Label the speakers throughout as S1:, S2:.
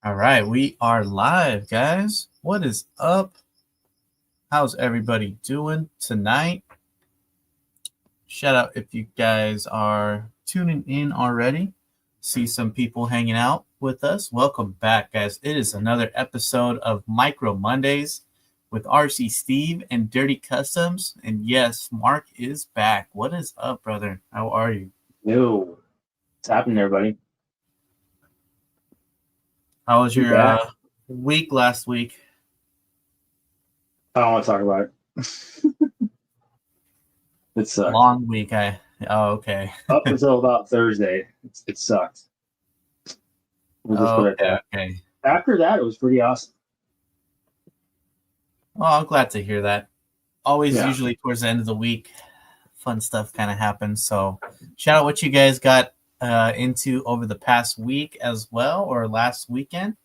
S1: All right, we are live, guys. What is up? How's everybody doing tonight? Shout out if you guys are tuning in already. See some people hanging out with us. Welcome back, guys. It is another episode of Micro Mondays with RC Steve and Dirty Customs. And yes, Mark is back. What is up, brother? How are you?
S2: Yo, what's happening, everybody?
S1: How was
S2: You
S1: your
S2: back?
S1: week last week?
S2: I don't want to talk about it. It sucked.
S1: Long week. Okay.
S2: Up until about Thursday, it sucked. We'll just put it there.
S1: Okay.
S2: After that, it was pretty awesome.
S1: Well, I'm glad to hear that. Always
S2: Yeah.
S1: usually towards the end of the week, fun stuff kind of happens. So shout out what you guys got into over the past week as well, or last weekend.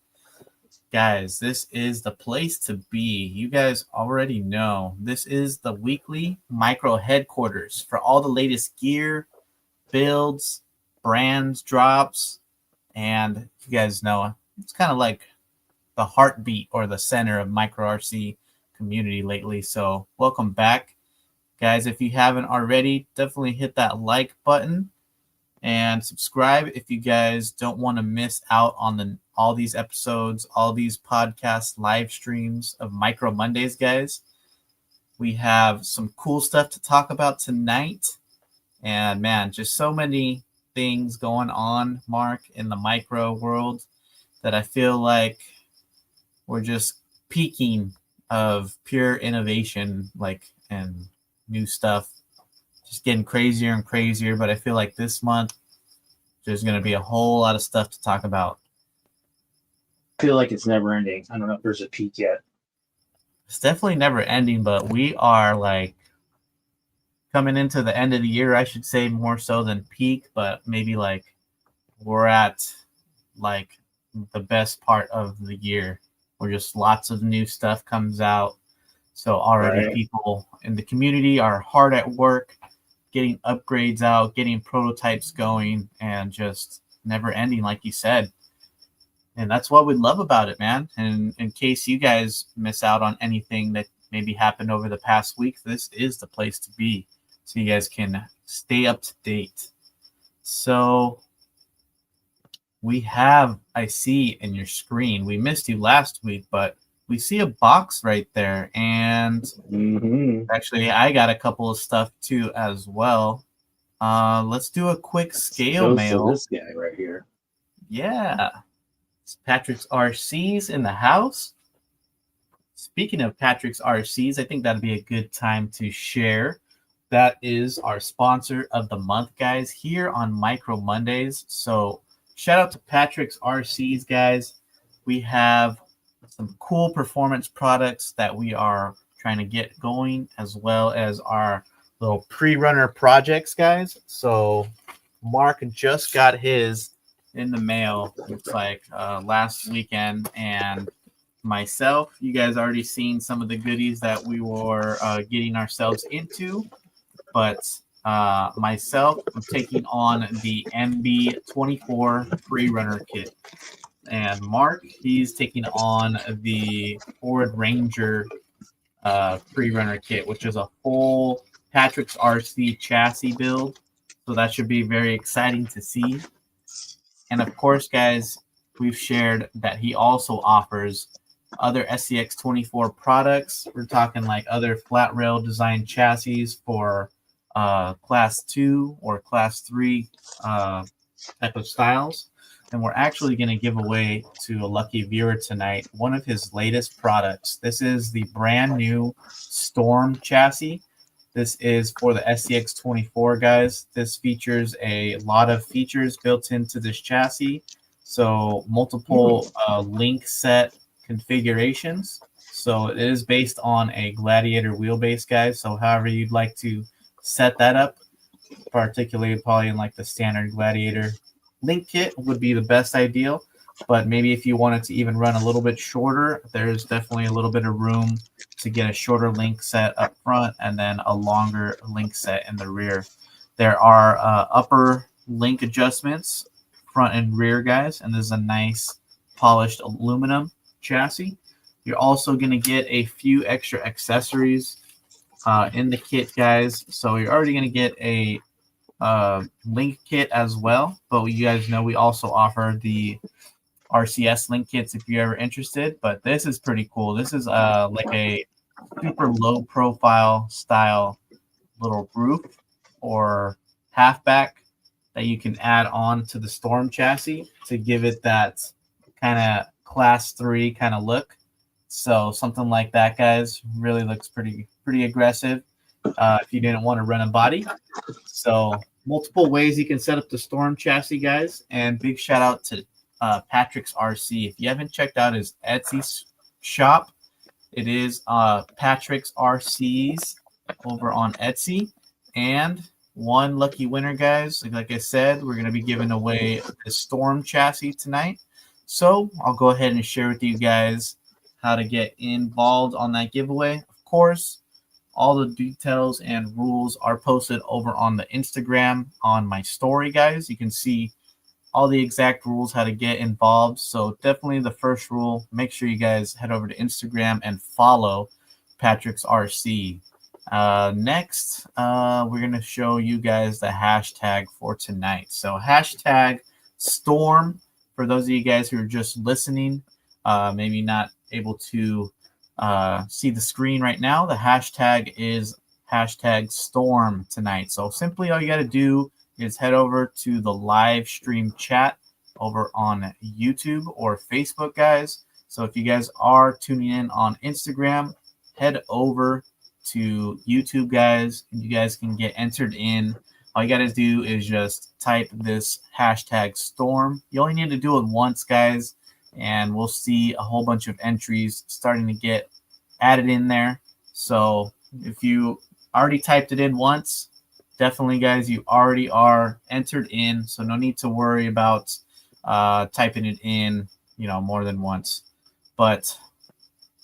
S1: Guys, this is the place to be. You guys already know this is the weekly micro headquarters for all the latest gear, builds, brands, drops, and you guys know it's kind of like the heartbeat or the center of micro RC community lately. So welcome back, guys. If you haven't already, definitely hit that like button and subscribe if you guys don't want to miss out on all these episodes, all these podcast live streams of Micro Mondays, guys. We have some cool stuff to talk about tonight. And man, just so many things going on, Mark, in the micro world that I feel like we're just peaking of pure innovation, and new stuff. Just getting crazier and crazier. But I feel like this month there's going to be a whole lot of stuff to talk about.
S2: I feel like it's never ending. I don't know if there's a peak yet.
S1: It's definitely never ending, but we are like coming into the end of the year, I should say, more so than peak, but maybe like we're at like the best part of the year where just lots of new stuff comes out. So already people in the community are hard at work, getting upgrades out, getting prototypes going, and just never ending, like you said. And that's what we love about it, man. And in case you guys miss out on anything that maybe happened over the past week, this is the place to be so you guys can stay up to date. So we have, I see in your screen, we missed you last week, but we see a box right there. And actually, I got a couple of stuff too as well. Let's do a quick scale mail.
S2: This guy right here.
S1: Yeah. It's Patrick's RCs in the house. Speaking of Patrick's RCs, I think that'd be a good time to share. That is our sponsor of the month, guys, here on Micro Mondays. So shout out to Patrick's RCs, guys. We have some cool performance products that we are trying to get going, as well as our little pre-runner projects, guys. So Mark just got his in the mail, looks like last weekend, and myself, you guys already seen some of the goodies that we were getting ourselves into, but myself, I'm taking on the MB24 pre-runner kit, and Mark, he's taking on the Ford Ranger pre-runner kit, which is a full Patrick's RC chassis build, so that should be very exciting to see. And of course, guys, we've shared that he also offers other FCX24 products. We're talking like other flat rail design chassis for class 2 or class 3 type of styles. And we're actually going to give away to a lucky viewer tonight one of his latest products. This is the brand new Storm chassis. This is for the FCX24, guys. This features a lot of features built into this chassis. So multiple link set configurations. So it is based on a Gladiator wheelbase, guys. So however you'd like to set that up, particularly probably in like the standard Gladiator link kit would be the best ideal. But maybe if you wanted to even run a little bit shorter, there's definitely a little bit of room to get a shorter link set up front and then a longer link set in the rear. There are upper link adjustments front and rear, guys, and this is a nice polished aluminum chassis. You're also going to get a few extra accessories in the kit, guys. So you're already going to get a link kit as well. But you guys know we also offer the RCS link kits if you're ever interested. But this is pretty cool. This is like a super low profile style little roof or halfback that you can add on to the Storm chassis to give it that kind of class 3 kind of look. So something like that, guys, really looks pretty aggressive if you didn't want to run a body. So multiple ways you can set up the Storm chassis, guys. And big shout out to Patrick's RC. If you haven't checked out his Etsy shop, it is Patrick's RCs over on Etsy. And one lucky winner, guys. Like I said, we're going to be giving away the Storm chassis tonight. So I'll go ahead and share with you guys how to get involved on that giveaway. Of course, all the details and rules are posted over on the Instagram on my story, guys. You can see all the exact rules, how to get involved. So definitely the first rule, make sure you guys head over to Instagram and follow Patrick's RC. Next, we're going to show you guys the hashtag for tonight. So hashtag Storm, for those of you guys who are just listening, maybe not able to see the screen right now, the hashtag is hashtag Storm tonight. So simply all you got to do is head over to the live stream chat over on YouTube or Facebook, guys. So if you guys are tuning in on Instagram, head over to YouTube, guys, and you guys can get entered in. All you got to do is just type this hashtag Storm. You only need to do it once, guys, and we'll see a whole bunch of entries starting to get added in there. So if you already typed it in once, definitely, guys, you already are entered in. So no need to worry about typing it in, more than once. But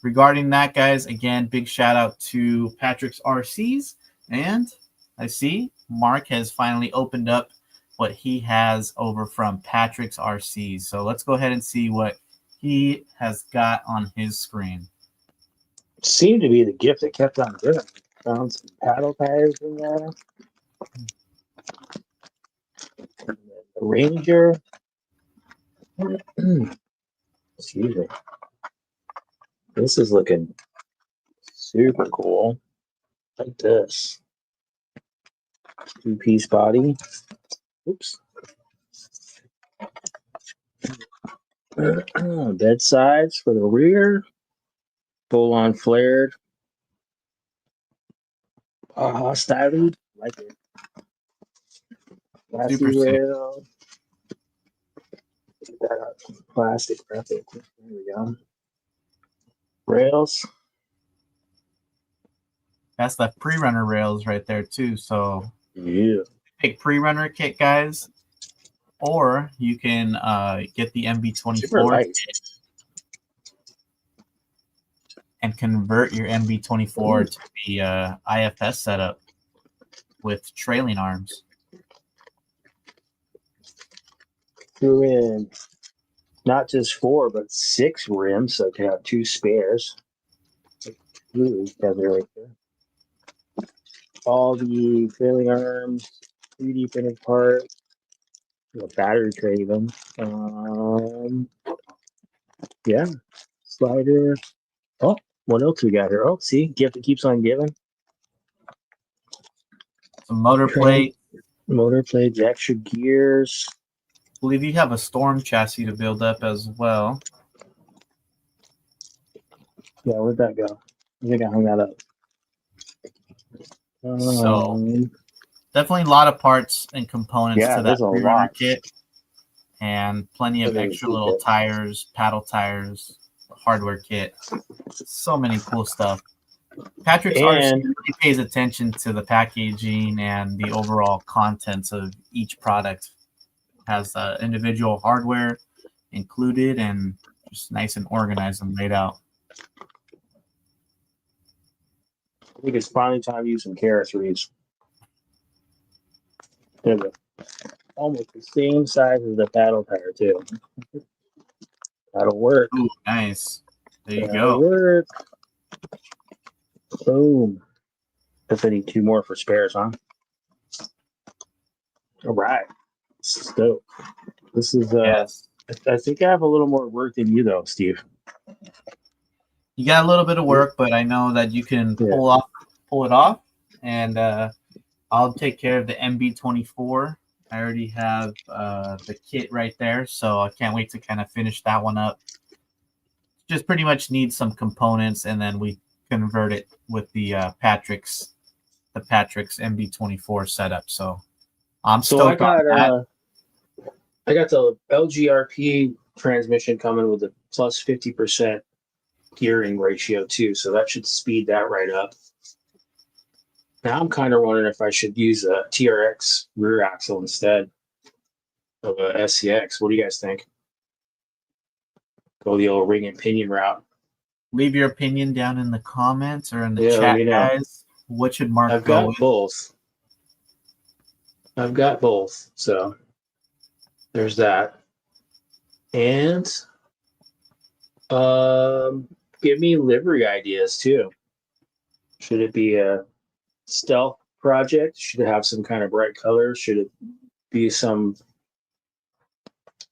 S1: regarding that, guys, again, big shout out to Patrick's RCs. And I see Mark has finally opened up what he has over from Patrick's RCs. So let's go ahead and see what he has got on his screen.
S2: Seemed to be the gift that kept on giving. Found some paddle tires in there. The Ranger. Excuse me. This is looking super cool. Like this. 2-piece body. Oops. Bed sides for the rear. Full on flared. Styling. Like it. Glassy rail. Get that out. Plastic graphic. There we go. Rails.
S1: That's the pre-runner rails right there too. So
S2: yeah,
S1: pick pre-runner kit, guys, or you can get the MB24 kit and convert your MB24 to the IFS setup with trailing arms.
S2: Threw in not just 4 but 6 rims, so to have 2 spares. Ooh, right there. All the trailing arms, 3D printed parts, the battery tray even. Yeah, slider. Oh, what else we got here? Oh, see, gift that keeps on giving.
S1: Some motor plate.
S2: Motor plates, extra gears.
S1: I believe you have a Storm chassis to build up as well.
S2: Yeah, where'd that go? I think I hung that up.
S1: So definitely a lot of parts and components to that pre-runner kit, and plenty of extra little tires, paddle tires, hardware kit. So many cool stuff. Patrick's RC really pays attention to the packaging and the overall contents of each product. Has individual hardware included and just nice and organized and laid out.
S2: I think it's finally time to use some carrots. They're almost the same size as the paddle tire too. That'll work.
S1: Ooh, nice. There you
S2: That'll
S1: go.
S2: work. Boom. Guess I need 2 more for spares, huh? All right. So this is
S1: Yes.
S2: I think I have a little more work than you though, Steve.
S1: You got a little bit of work, but I know that you can pull it off, and I'll take care of the MB24. I already have the kit right there, so I can't wait to kind of finish that one up. Just pretty much need some components, and then we convert it with the Patrick's MB24 setup. So I'm stoked on that.
S2: I got the LGRP transmission coming with a plus 50% gearing ratio too, so that should speed that right up. Now I'm kind of wondering if I should use a TRX rear axle instead of a FCX. What do you guys think? Go the old ring and pinion route.
S1: Leave your opinion down in the comments or in the chat, guys. What should Mark
S2: I've
S1: go
S2: got
S1: with?
S2: both. I've got both, so there's that. And give me livery ideas too. Should it be a stealth project? Should it have some kind of bright colors? Should it be some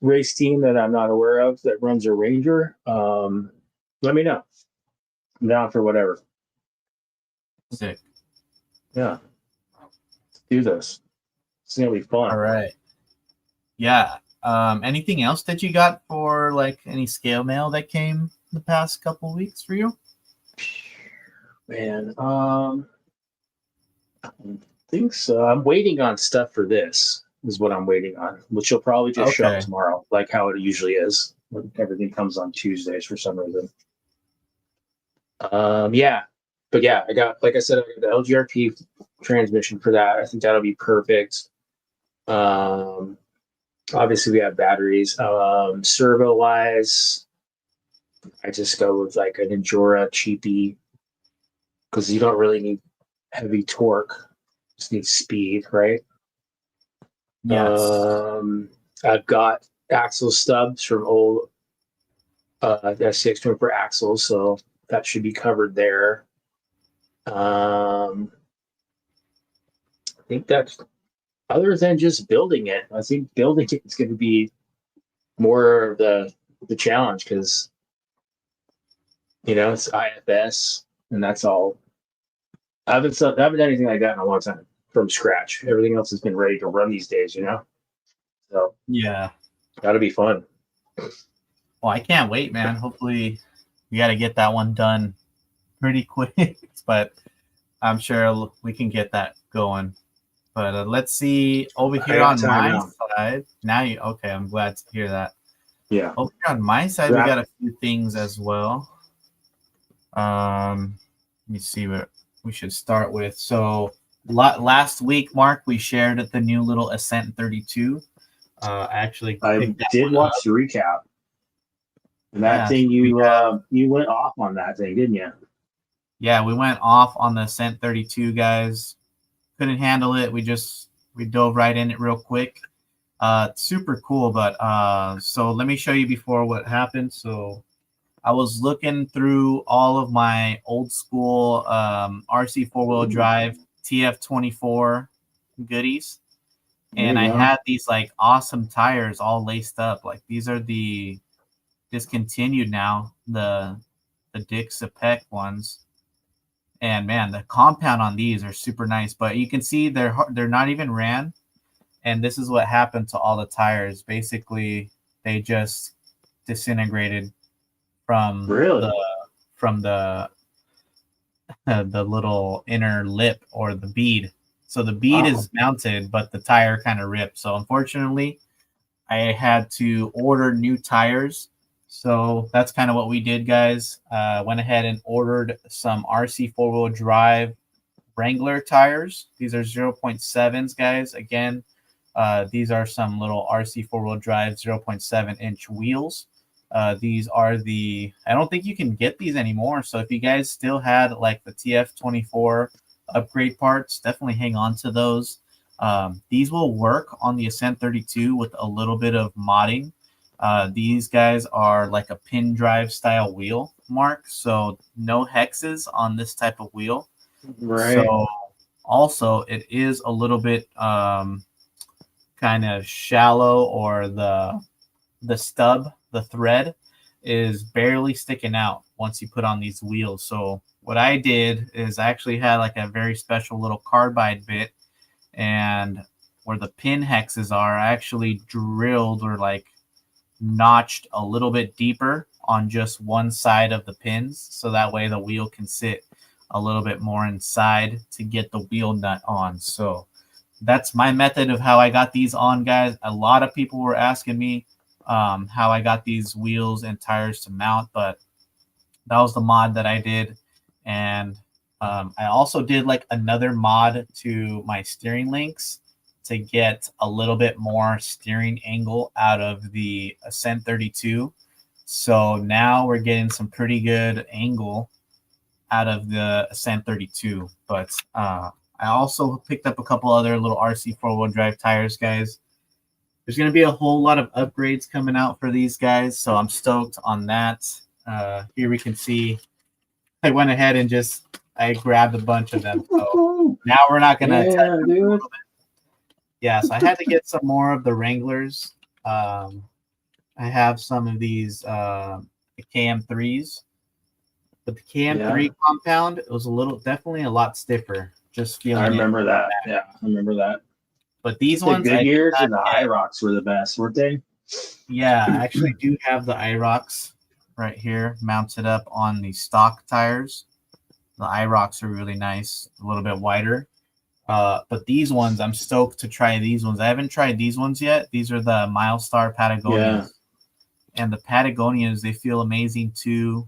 S2: race team that I'm not aware of that runs a Ranger? Let me know. I'm down for whatever.
S1: Sick.
S2: Yeah. Let's do this. It's gonna be fun.
S1: All right. Yeah. Anything else that you got for like any scale mail that came the past couple weeks for you?
S2: Man, I don't think so. I'm waiting on stuff for this. Is what I'm waiting on, which will probably just show up tomorrow, like how it usually is. Everything comes on Tuesdays for some reason. Yeah, but yeah, I got, like I said, I got the LGRP transmission for that. I think that'll be perfect. Obviously we have batteries. Servo wise, I just go with like an Endura cheapie because you don't really need heavy torque, just need speed, right?
S1: Yes.
S2: I've got axle stubs from old FCX24 axles, so that should be covered there. I think that's, other than just building it, I think building it is going to be more of the challenge because, you know, it's IFS and that's all. I haven't done anything like that in a long time from scratch. Everything else has been ready to run these days, you know? So
S1: yeah,
S2: that'll be fun.
S1: Well, I can't wait, man. Hopefully we got to get that one done pretty quick, but I'm sure we can get that going. But let's see over here on my side. Now you okay? I'm glad to hear that.
S2: Yeah.
S1: Over here on my side, we got a few things as well. Let me see what we should start with. So last week, Mark, we shared the new little Ascent 32. I
S2: did watch the recap. And that thing, you went off on that thing, didn't you?
S1: Yeah, we went off on the Ascent 32, guys. Couldn't handle it. We dove right in it real quick. Super cool, but so let me show you before what happened. So I was looking through all of my old school RC 4-wheel drive TF24 goodies, and I had these like awesome tires all laced up. Like these are the discontinued now, the Dick Spek ones. And man, the compound on these are super nice, but you can see they're not even ran. And this is what happened to all the tires. Basically, they just disintegrated from the little inner lip or the bead. So the bead is mounted, but the tire kind of ripped. So unfortunately, I had to order new tires. So that's kind of what we did, guys. Went ahead and ordered some RC 4-wheel drive Wrangler tires. These are 0.7s, guys. Again, these are some little RC 4-wheel drive 0.7-inch wheels. These are I don't think you can get these anymore. So if you guys still had like the TF24 upgrade parts, definitely hang on to those. These will work on the Ascent 32 with a little bit of modding. These guys are like a pin drive style wheel, Mark. So no hexes on this type of wheel.
S2: Right.
S1: So also it is a little bit kind of shallow, or the stub, the thread is barely sticking out once you put on these wheels. So what I did is I actually had like a very special little carbide bit, and where the pin hexes are, I actually drilled or like notched a little bit deeper on just one side of the pins, so that way the wheel can sit a little bit more inside to get the wheel nut on. So that's my method of how I got these on, guys. A lot of people were asking me how I got these wheels and tires to mount, but that was the mod that I did. And I also did like another mod to my steering links to get a little bit more steering angle out of the Ascent 32. So now we're getting some pretty good angle out of the Ascent 32. But I also picked up a couple other little RC four-wheel drive tires, guys. There's going to be a whole lot of upgrades coming out for these guys, so I'm stoked on that. Here we can see I went ahead and I grabbed a bunch of them. So now we're not going to touch them a little bit. Yeah, so I had to get some more of the Wranglers. I have some of these KM3s. But the KM3 compound, it was definitely a lot stiffer. Just feeling
S2: I remember that. Yeah, I remember that.
S1: But these
S2: the
S1: ones,
S2: Goodyears and the IROCs were the best, weren't they?
S1: Yeah, I actually do have the IROCs right here mounted up on the stock tires. The IROCs are really nice, a little bit wider. But these ones, I'm stoked to try these ones. I haven't tried these ones yet. These are the Milestar Patagonias. Yeah. And the Patagonias, they feel amazing too.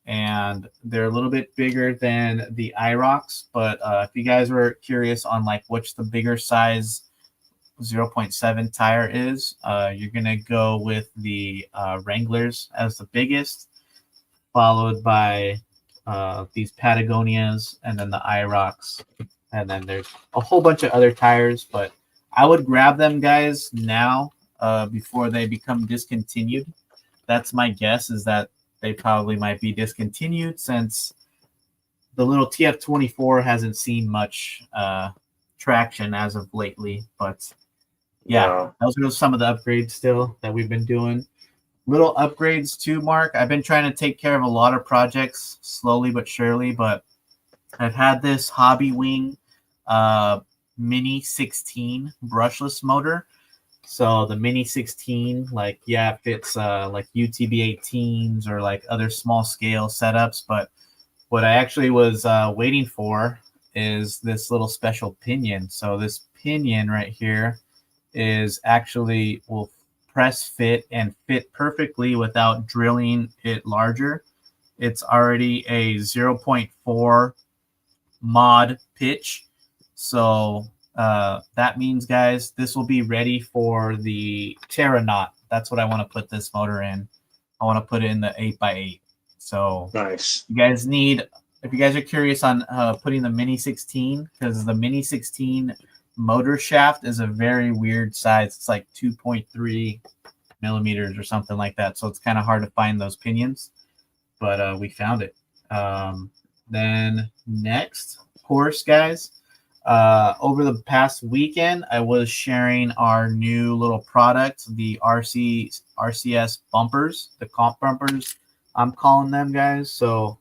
S1: And they're a little bit bigger than the IROCs. But if you guys were curious on like which the bigger size 0.7 tire is, you're going to go with the Wranglers as the biggest, followed by these Patagonias, and then the IROCs. And then there's a whole bunch of other tires, but I would grab them, guys, now before they become discontinued. That's my guess, is that they probably might be discontinued since the little TF24 hasn't seen much traction as of lately. But yeah, those are some of the upgrades still that we've been doing. Little upgrades too, Mark. I've been trying to take care of a lot of projects slowly but surely, but I've had this Hobby Wing Mini 16 brushless motor. So the Mini 16, like, yeah, it fits like UTB 18s or like other small scale setups. But what I actually was waiting for is this little special pinion. So this pinion right here is actually will press fit and fit perfectly without drilling it larger. It's already a 0.4 mod pitch. So that means, guys, this will be ready for the Terranaut. That's what I want to put this motor in. I want to put it in the 8x8. So
S2: nice.
S1: You guys need, if you guys are curious on putting the Mini 16, because the Mini 16 motor shaft is a very weird size. It's like 2.3 millimeters or something like that. So it's kind of hard to find those pinions, but we found it. Then next, of course, guys, over the past weekend, I was sharing our new little product, the RCS bumpers, the comp bumpers, I'm calling them, guys. So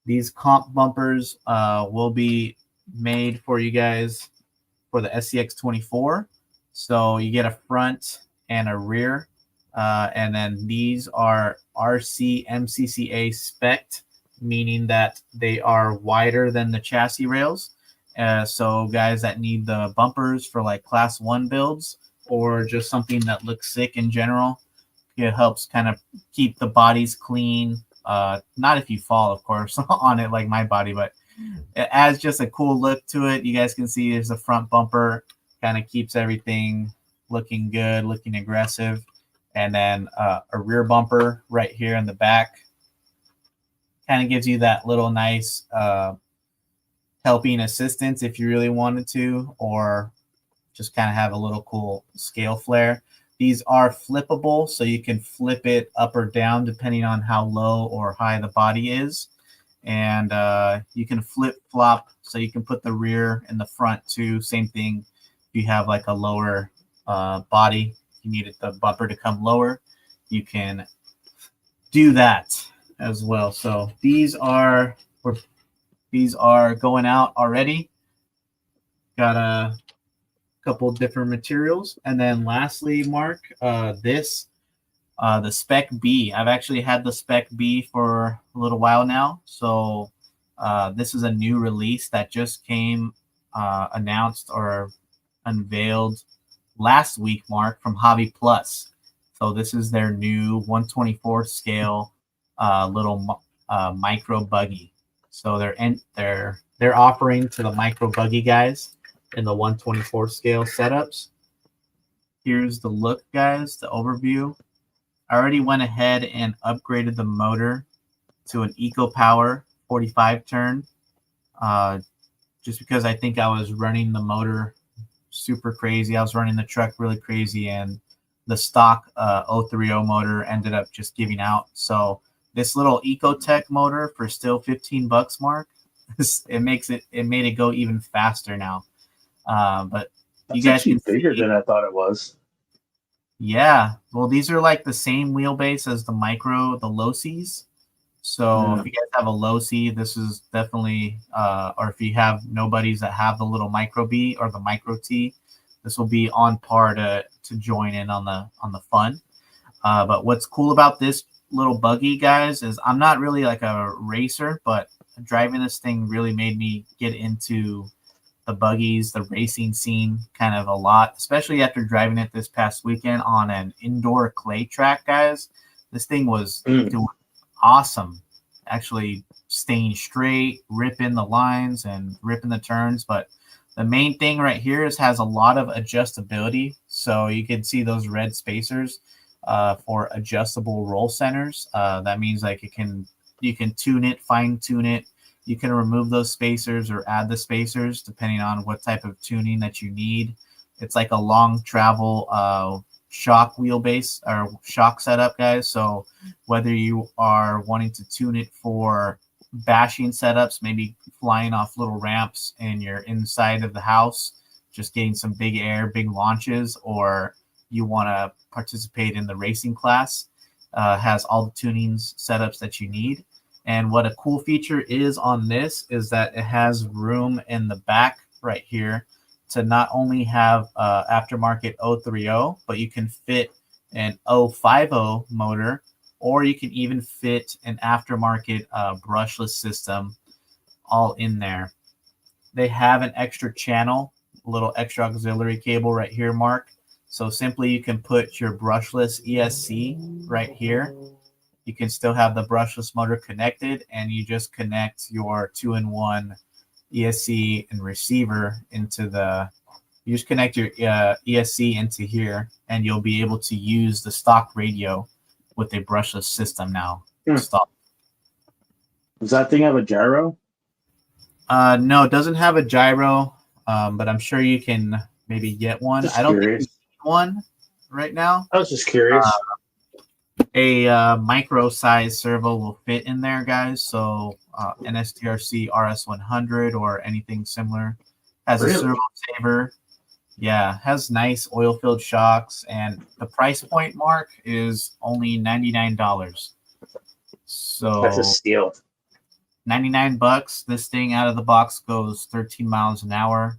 S1: these comp bumpers will be made for you guys for the FCX24. So you get a front and a rear. And then these are RCMCCA spec'd, meaning that they are wider than the chassis rails. So guys that need the bumpers for like class 1 builds or just something that looks sick in general, it helps kind of keep the bodies clean. Not if you fall, of course, on it like my body, but it adds just a cool look to it. You guys can see there's a front bumper, kind of keeps everything looking good, looking aggressive. And then a rear bumper right here in the back kind of gives you that little nice helping assistance if you really wanted to, or just kind of have a little cool scale flare. These are flippable, so you can flip it up or down depending on how low or high the body is. And you can flip-flop, so you can put the rear and the front too. Same thing. If you have like a lower body, you needed the bumper to come lower, you can do that as well. So these are going out already. Got a couple different materials. And then lastly, Mark, the Spek-B. I've actually had the Spek-B for a little while now. So this is a new release that just came announced or unveiled last week, Mark, from Hobby Plus. So this is their new 1/24 scale little micro buggy. So they're offering to the micro buggy guys in the 1/24 scale setups. Here's the look, guys, the overview. I already went ahead and upgraded the motor to an EcoPower 45 turn, just because I think I was running the motor super crazy. I was running the truck really crazy, and the stock 030 motor ended up just giving out. So this little Ecotech motor for still $15, Mark, it made it go even faster now. But
S2: That's
S1: you guys
S2: actually bigger than I thought it was.
S1: Yeah, well, these are like the same wheelbase as the low Cs. So if you guys have a low C, this is definitely, or if you have nobodies that have the little micro B or the micro T, this will be on par to join in on the fun. But what's cool about this little buggy, guys, is I'm not really like a racer, but driving this thing really made me get into the buggies, the racing scene kind of a lot, especially after driving it this past weekend on an indoor clay track, guys. This thing was doing awesome, actually staying straight, ripping the lines and ripping the turns. But the main thing right here is has a lot of adjustability. So you can see those red spacers for adjustable roll centers. That means like you can tune it, fine tune it. You can remove those spacers or add the spacers depending on what type of tuning that you need. It's like a long travel shock wheelbase or shock setup, guys. So whether you are wanting to tune it for bashing setups, maybe flying off little ramps and you're inside of the house, just getting some big air, big launches, or you want to participate in the racing class, has all the tunings setups that you need. And what a cool feature is on this is that it has room in the back right here to not only have aftermarket 030, but you can fit an 050 motor, or you can even fit an aftermarket brushless system all in there. They have an extra channel, a little extra auxiliary cable right here, Mark. So simply you can put your brushless ESC right here. You can still have the brushless motor connected, and you just connect your 2-in-1 ESC and receiver into you just connect your ESC into here, and you'll be able to use the stock radio with a brushless system now. Stop.
S2: Does that thing have a gyro?
S1: No, it doesn't have a gyro, but I'm sure you can maybe get one.
S2: Just
S1: I don't
S2: curious.
S1: think you need one right now.
S2: I was just curious.
S1: A micro size servo will fit in there, guys. So NSTRC RS100 or anything similar has a servo saver. Yeah, has nice oil filled shocks, and the price point, Mark, is only $99. So
S2: That's a steal.
S1: $99. This thing out of the box goes 13 miles an hour.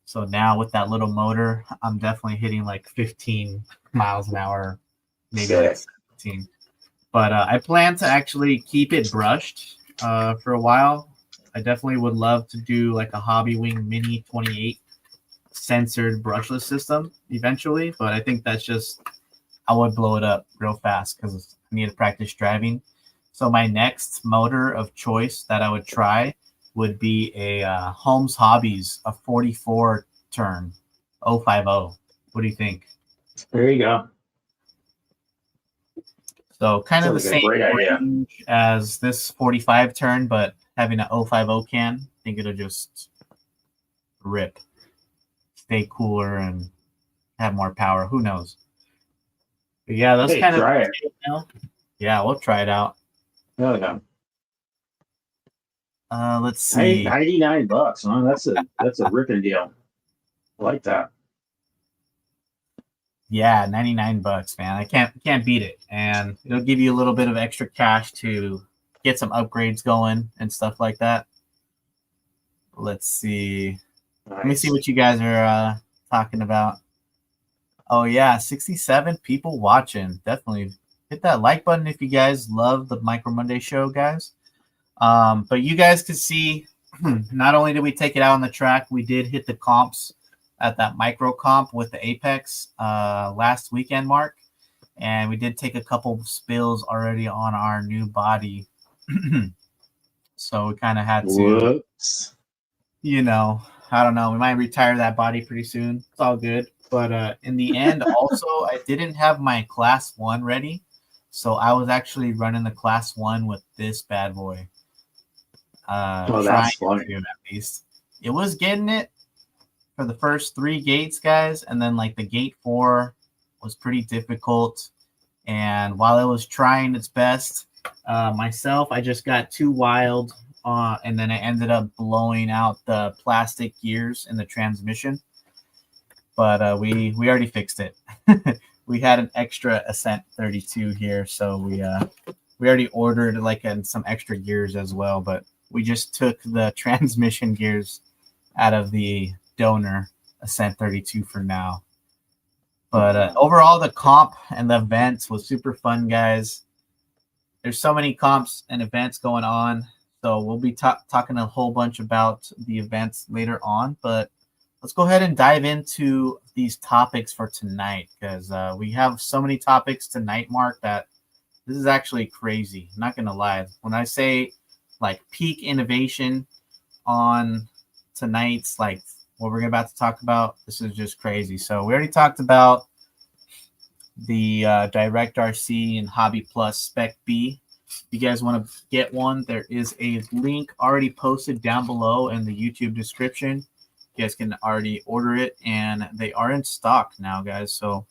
S1: So now with that little motor, I'm definitely hitting like 15 miles an hour, maybe like 17. But I plan to actually keep it brushed for a while. I definitely would love to do like a Hobby Wing Mini 28 censored brushless system eventually, but I think that's just, I would blow it up real fast because I need to practice driving. So my next motor of choice that I would try would be a Holmes Hobbies, a 44 turn 050. What do you think?
S2: There you go.
S1: So kind of
S2: Sounds
S1: the
S2: like a
S1: same
S2: great idea.
S1: range as this 45 turn, but having a 050 can, I think it'll just rip, stay cooler, and have more power. Who knows? But yeah, that's
S2: Hey,
S1: kind of
S2: try it.
S1: Yeah, we'll try it out.
S2: Oh yeah.
S1: Let's see.
S2: $99. Huh? That's a ripping deal. I like that.
S1: Yeah, $99, man. I can't beat it. And it'll give you a little bit of extra cash to get some upgrades going and stuff like that. Let's see.
S2: Nice.
S1: Let me see what you guys are talking about. Oh yeah, 67 people watching. Definitely hit that like button if you guys love the Micro Monday show, guys. But you guys can see, not only did we take it out on the track, we did hit the comps at that micro comp with the Apex last weekend, Mark. And we did take a couple spills already on our new body. So we kind of had to,
S2: Whoops.
S1: you know, I don't know. We might retire that body pretty soon. It's all good. But in the end, also, I didn't have my class 1 ready. So I was actually running the class 1 with this bad boy.
S2: That's funny.
S1: To, at least. It was getting it for the first 3 gates, guys. And then, like, the gate 4 was pretty difficult. And while it was trying its best, myself, I just got too wild. And then I ended up blowing out the plastic gears in the transmission. But we already fixed it. We had an extra Ascent 32 here, so we already ordered like some extra gears as well. But we just took the transmission gears out of the donor Ascent 32 for now. But overall, the comp and the events was super fun, guys. There's so many comps and events going on. So we'll be talking a whole bunch about the events later on. But let's go ahead and dive into these topics for tonight, because we have so many topics tonight, Mark, that this is actually crazy. I'm not going to lie. When I say like peak innovation on tonight's, like what we're about to talk about, this is just crazy. So we already talked about the Direct RC and Hobby Plus Spek-B. If you guys want to get one, there is a link already posted down below in the YouTube description. You guys can already order it, and they are in stock now, guys. So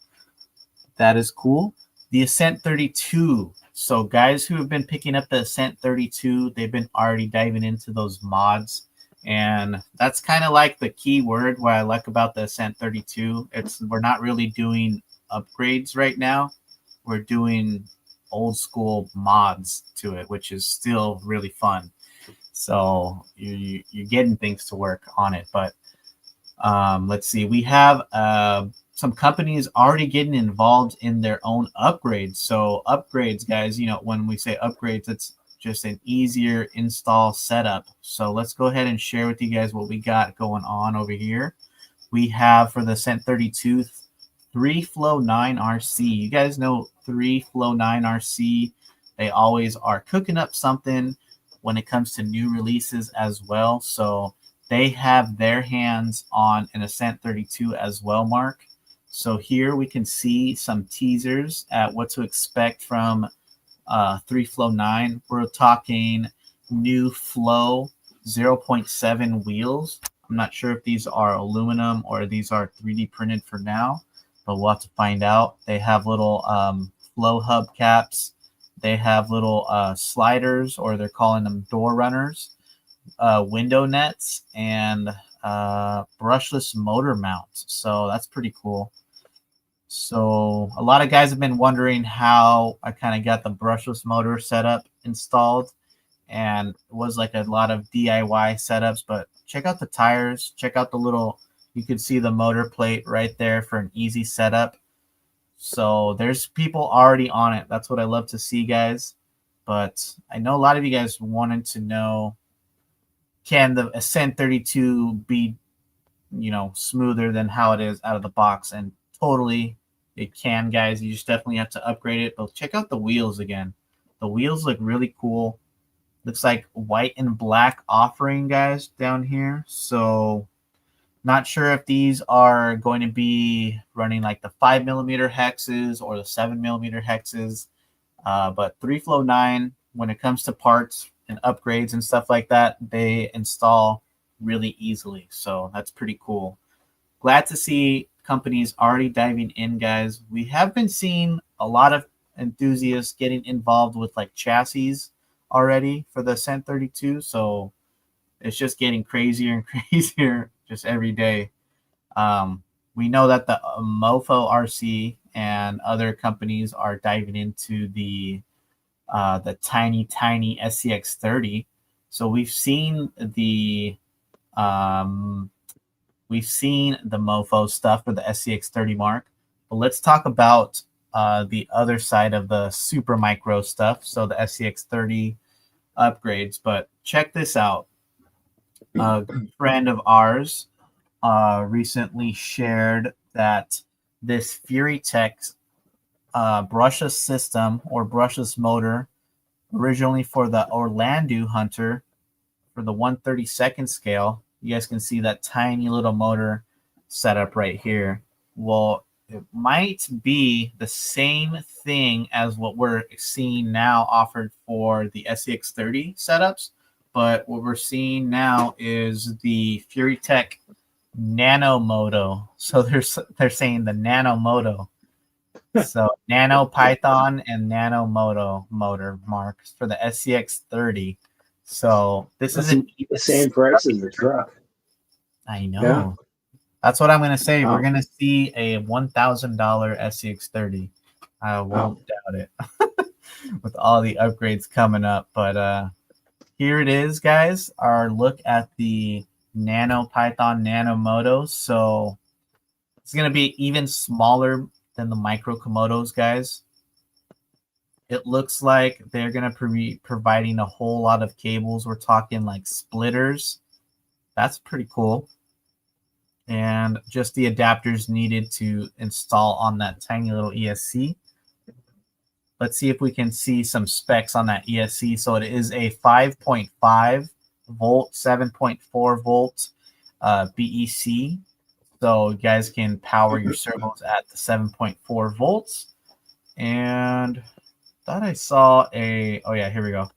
S1: that is cool. The Ascent 32. So guys who have been picking up the Ascent 32, they've been already diving into those mods. And that's kind of like the key word what I like about the Ascent 32. We're not really doing upgrades right now. We're doing old school mods to it, which is still really fun. So you're getting things to work on it. But let's see. We have some companies already getting involved in their own upgrades. So upgrades, guys, when we say upgrades, it's just an easier install setup. So let's go ahead and share with you guys what we got going on over here. We have for the Ascent 32 3Flow 9 RC. You guys know 3Flow 9 RC. They always are cooking up something when it comes to new releases as well. So they have their hands on an Ascent 32 as well, Mark. So here we can see some teasers at what to expect from 3Flow 9. We're talking new Flow 0.7 wheels. I'm not sure if these are aluminum or these are 3D printed for now, but we'll have to find out. They have little Flow hub caps. They have little sliders, or they're calling them door runners, window nets, and brushless motor mounts. So that's pretty cool. So a lot of guys have been wondering how I kind of got the brushless motor setup installed, and it was like a lot of DIY setups. But check out the tires, check out the little, you can see the motor plate right there for an easy setup. So there's people already on it. That's what I love to see, guys. But I know a lot of you guys wanted to know, can the Ascent 32 be, smoother than how it is out of the box? And totally it can, guys. You just definitely have to upgrade it. But check out the wheels again. The wheels look really cool. Looks like white and black offering, guys, down here. So not sure if these are going to be running like the 5mm hexes or the 7mm hexes. But 3Flow 9, when it comes to parts and upgrades and stuff like that, they install really easily. So that's pretty cool. Glad to see companies already diving in, guys. We have been seeing a lot of enthusiasts getting involved with like chassis already for the Ascent 32. So it's just getting crazier and crazier just every day. We know that the Mofo RC and other companies are diving into the tiny SCX30. So we've seen the Mofo stuff for the SCX30 mark, but let's talk about the other side of the super micro stuff. So the SCX30 upgrades. But check this out. A friend of ours recently shared that this Fury Tech brushless system or brushless motor, originally for the Orlando Hunter for the 1/32 scale. You guys can see that tiny little motor setup right here. Well, it might be the same thing as what we're seeing now offered for the SCX30 setups, but what we're seeing now is the Fury Tech Nano Moto. So they're saying the Nano Moto. So Nano Python and Nano Moto motor marks for the SCX30. So this is
S2: the same price as the truck.
S1: I know.
S2: Yeah.
S1: That's what I'm going to say.
S2: Oh.
S1: We're going to see a $1,000 SCX30. I won't doubt it with all the upgrades coming up. But here it is, guys. Our look at the Nano Python Nano Moto. So it's going to be even smaller than the Micro Komodos, guys. It looks like they're going to be providing a whole lot of cables. We're talking like splitters. That's pretty cool. And just the adapters needed to install on that tiny little ESC. Let's see if we can see some specs on that ESC. So it is a 5.5 volt, 7.4 volt BEC. So you guys can power your servos at the 7.4 volts. And thought I saw oh yeah, here we go.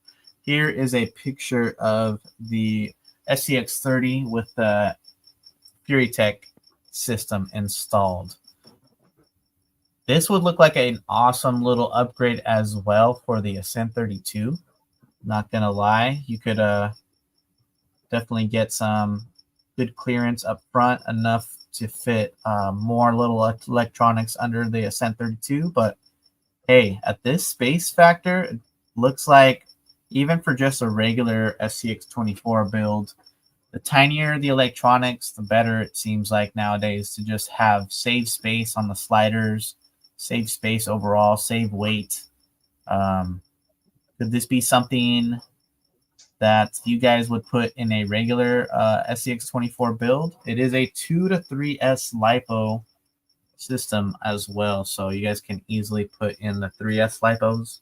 S1: Here is a picture of the SCX30 with the Fury Tech system installed. This would look like an awesome little upgrade as well for the Ascent 32. Not gonna lie, you could definitely get some good clearance up front, enough to fit more little electronics under the Ascent 32. But hey, at this space factor, it looks like even for just a regular FCX24 build, the tinier the electronics, the better it seems like nowadays to just have save space on the sliders, save space overall, save weight. Could this be something that you guys would put in a regular SCX24 build? It is a 2 to 3S LiPo system as well, so you guys can easily put in the 3S LiPos.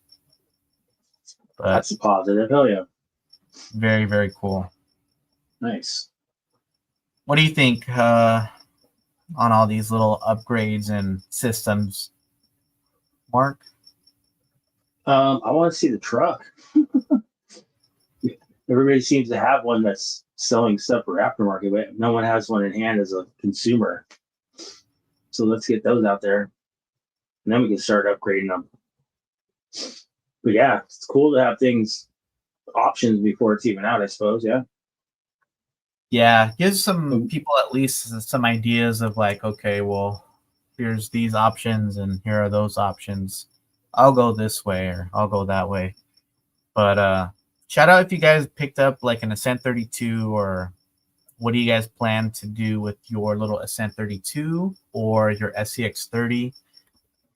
S1: But
S2: that's a positive. Hell yeah.
S1: Very, very cool.
S2: Nice.
S1: What do you think on all these little upgrades and systems, Mark?
S2: I want to see the truck. Everybody seems to have one that's selling stuff for aftermarket, but no one has one in hand as a consumer. So let's get those out there, and then we can start upgrading them. But yeah, it's cool to have options before it's even out, I suppose. Yeah.
S1: Yeah, gives some people at least some ideas of like, okay, well, here's these options and here are those options. I'll go this way or I'll go that way. But shout out if you guys picked up like an Ascent 32, or what do you guys plan to do with your little Ascent 32 or your SCX30?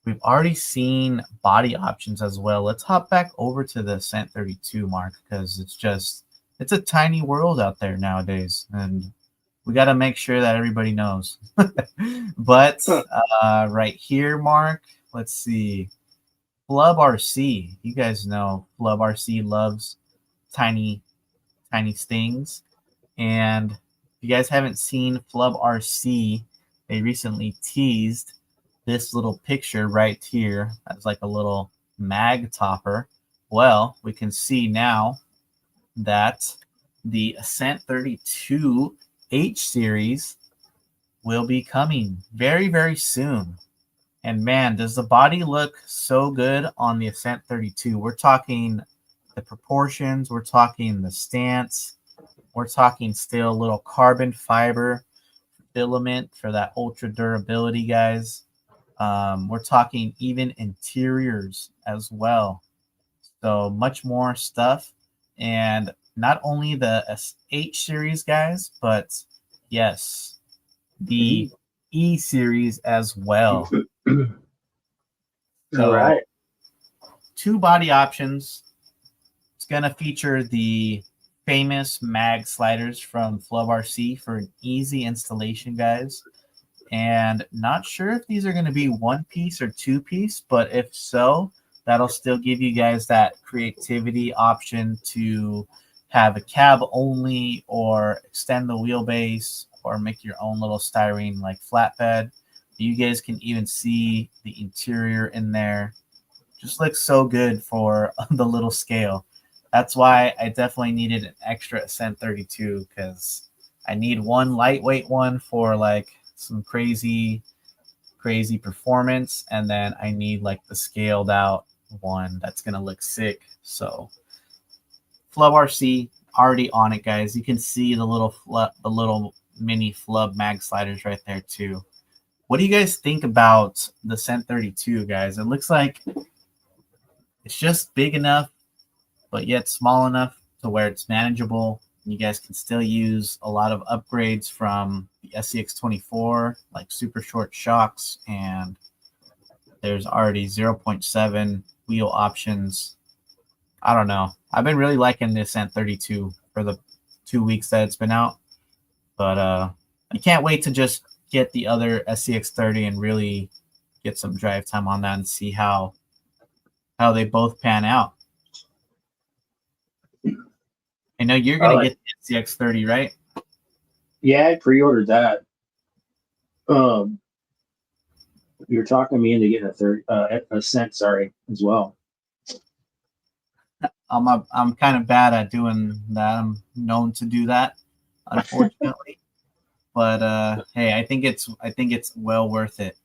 S1: We've already seen body options as well. Let's hop back over to the Ascent 32, Mark, because it's a tiny world out there nowadays, and we got to make sure that everybody knows. But right here, Mark, let's see. Flub RC. You guys know Flub RC loves tiny things. And if you guys haven't seen Flub RC, they recently teased this little picture right here as like a little mag topper. Well, we can see now that the Ascent 32 H series will be coming very, very soon. And man, does the body look so good on the Ascent 32. We're talking the proportions, we're talking the stance, we're talking still a little carbon fiber filament for that ultra durability, guys. We're talking even interiors as well. So much more stuff. And not only the H series, guys, but yes, the E series as well.
S2: All right.
S1: 2 body options. It's going to feature the famous mag sliders from Flub RC for an easy installation, guys. And not sure if these are going to be 1-piece or 2-piece, but if so, that'll still give you guys that creativity option to have a cab only or extend the wheelbase or make your own little styrene like flatbed. You guys can even see the interior in there. Just looks so good for the little scale. That's why I definitely needed an extra Ascent 32, because I need one lightweight one for like some crazy performance, and then I need like the scaled out one that's gonna look sick. So Flub RC already on it, guys. You can see the little mini Flub mag sliders right there too. What do you guys think about the Ascent 32, guys? It looks like it's just big enough, but yet small enough to where it's manageable. You guys can still use a lot of upgrades from the FCX24, like super short shocks, and there's already 0.7 wheel options. I don't know. I've been really liking this Ascent 32 for the 2 weeks that it's been out, but I can't wait to just get the other SCX30 and really get some drive time on that and see how they both pan out. I know you're going to get the SCX30, right?
S2: Yeah, I pre-ordered that. You're talking me into getting a Ascent, as well.
S1: I'm kind of bad at doing that. I'm known to do that, unfortunately. But hey, I think it's well worth it.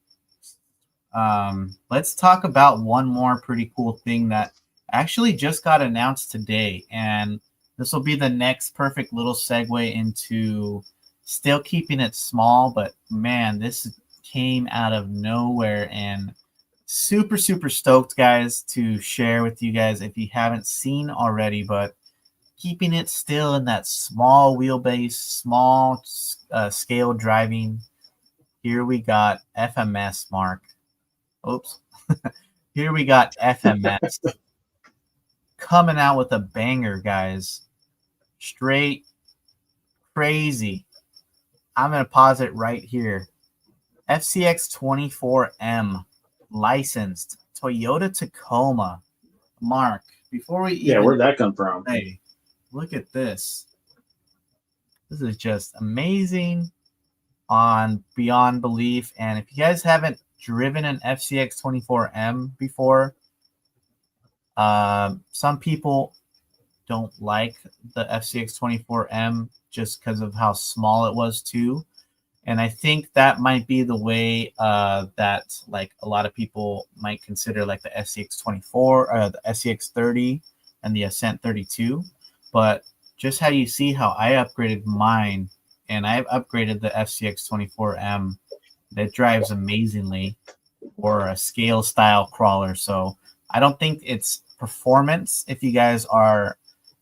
S1: Let's talk about one more pretty cool thing that actually just got announced today, and this will be the next perfect little segue into still keeping it small, but man, this came out of nowhere and super stoked, guys, to share with you guys if you haven't seen already. But keeping it still in that small wheelbase, small scale driving. Here we got FMS, Mark. Oops. Here we got FMS coming out with a banger, guys. Straight crazy. I'm going to pause it right here. FCX24M licensed Toyota Tacoma. Mark, before we even...
S2: Yeah, where'd that come from?
S1: Hey, look at this. This is just amazing on beyond belief. And if you guys haven't driven an FCX24M before, some people don't like the FCX24M just because of how small it was too. And I think that might be the way that like a lot of people might consider like the FCX24, the FCX30 and the Ascent 32. But just how you see how I upgraded mine, and I've upgraded the FCX24M, that drives amazingly for a scale style crawler. So I don't think it's performance if you guys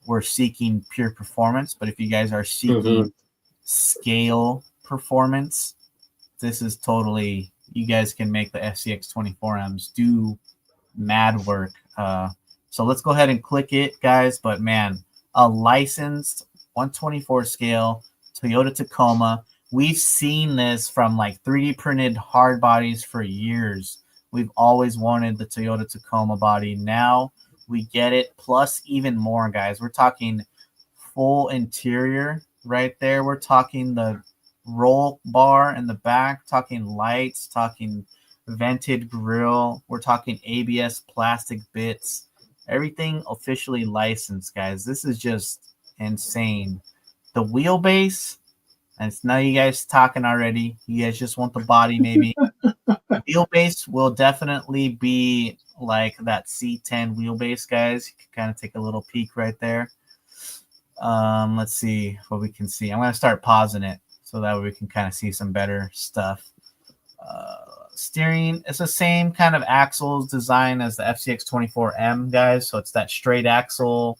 S1: were seeking pure performance, but if you guys are seeking scale performance, this is totally, you guys can make the FCX24Ms do mad work. So let's go ahead and click it, guys. But man, a licensed 124 scale Toyota Tacoma. We've seen this from like 3D printed hard bodies for years. We've always wanted the Toyota Tacoma body. Now we get it, plus even more, guys. We're talking full interior right there. We're talking the roll bar in the back, talking lights, talking vented grill. We're talking ABS plastic bits. Everything officially licensed, guys. This is just insane. The wheelbase, and it's now you guys talking already. You guys just want the body, maybe. wheelbase will definitely be like that C10 wheelbase, guys. You can kind of take a little peek right there. Let's see what we can see. I'm going to start pausing it so that way we can kind of see some better stuff. Steering, it's the same kind of axles design as the FCX24M, guys. So it's that straight axle.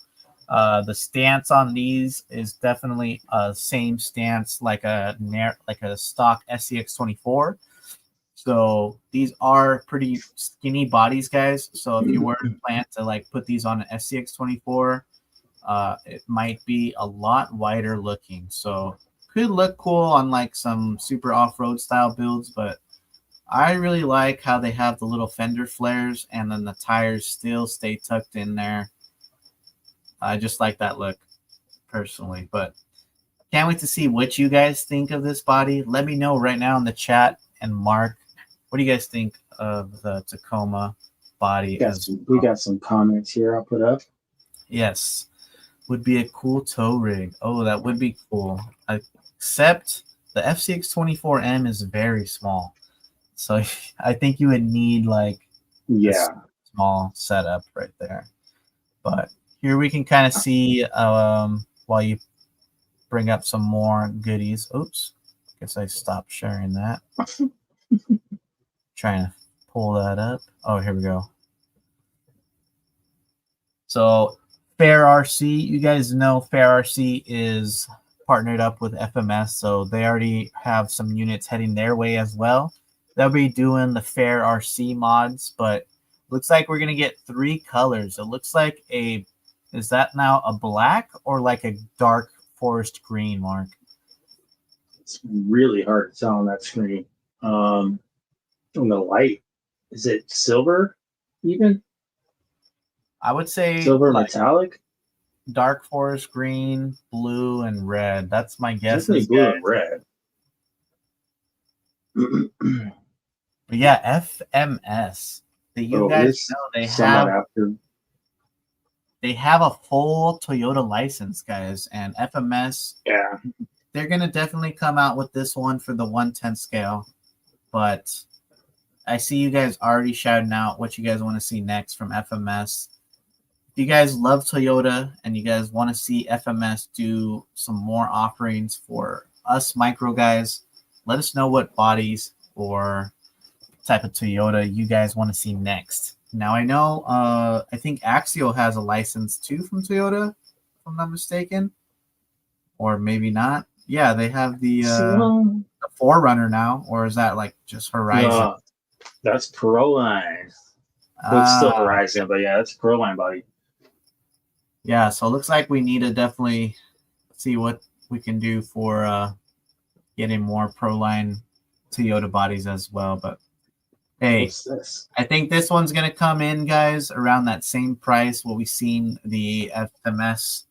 S1: The stance on these is definitely a same stance like a stock SCX24. So these are pretty skinny bodies, guys. So if you were to plan to like put these on an SCX24, it might be a lot wider looking. So could look cool on like some super off-road style builds, but I really like how they have the little fender flares and then the tires still stay tucked in there. I just like that look personally, but can't wait to see what you guys think of this body. Let me know right now in the chat. And Mark, what do you guys think of the Tacoma body?
S2: We got some comments here I'll put up.
S1: Yes. Would be a cool tow rig. Oh, that would be cool. Except the FCX24M is very small. So I think you would need like a small setup right there. But here we can kind of see while you bring up some more goodies. Oops. Guess I stopped sharing that. Trying to pull that up. Oh, here we go. So Fair RC, you guys know Fair RC is partnered up with FMS, so they already have some units heading their way as well. They'll be doing the Fair RC mods, but looks like we're gonna get 3 colors. It looks like is that now a black or like a dark forest green, Mark?
S2: It's really hard to tell on that screen. On the light, is it silver even?
S1: I would say
S2: silver like metallic,
S1: dark forest green, blue, and red. That's my guess.
S2: Definitely blue and red.
S1: But yeah, FMS. You guys know they have a full Toyota license, guys, and FMS.
S2: Yeah,
S1: they're gonna definitely come out with this one for the 110 scale. But I see you guys already shouting out what you guys want to see next from FMS. If you guys love Toyota and you guys want to see FMS do some more offerings for us micro guys, let us know what bodies or type of Toyota you guys want to see next. Now I know I think Axial has a license too from Toyota, if I'm not mistaken, or maybe not. Yeah, they have the 4Runner now, or is that like just Horizon?
S2: That's Proline. It's still Horizon, but yeah, it's Proline body.
S1: Yeah, so it looks like we need to definitely see what we can do for getting more Proline Toyota bodies as well. But hey, I think this one's going to come in, guys, around that same price what we've seen the FMS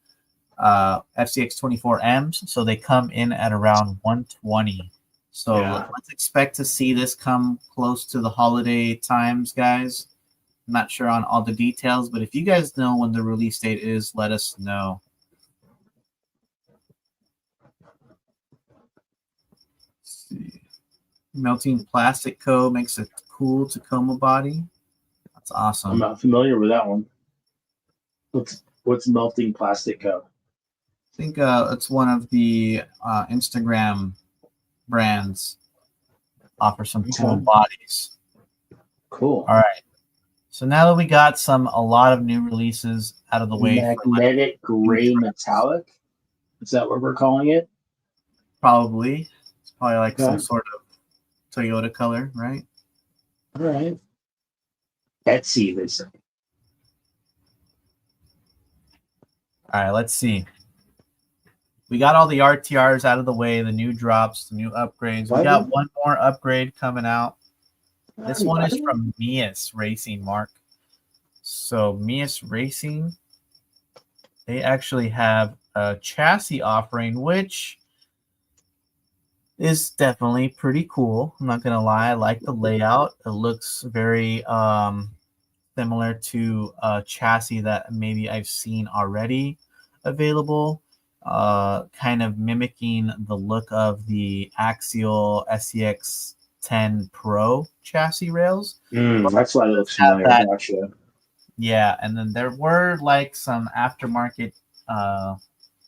S1: FCX24Ms. So they come in at around 120. So let's expect to see this come close to the holiday times, guys. I'm not sure on all the details, but if you guys know when the release date is, let us know. Let's see. Melting Plastic Co. makes a cool Tacoma body. That's awesome.
S2: I'm not familiar with that one. What's Melting Plastic Co.?
S1: I think it's one of the Instagram brands offer some cool bodies.
S2: Cool.
S1: All right. So now that we got a lot of new releases out of the way.
S2: Magnetic gray metallic? Is that what we're calling it?
S1: Probably. It's probably like some sort of Toyota color, right?
S2: All right. Etsy, they say.
S1: All right, let's see. We got all the RTRs out of the way, the new drops, the new upgrades. We got one more upgrade coming out. This one is from Meus Racing, Mark. So Meus Racing, they actually have a chassis offering, which is definitely pretty cool. I'm not going to lie. I like the layout. It looks very similar to a chassis that maybe I've seen already available. Kind of mimicking the look of the Axial SCX C10 Pro chassis rails.
S2: That's why it looks
S1: Have
S2: familiar.
S1: that,
S2: Gotcha.
S1: yeah, and then there were like some aftermarket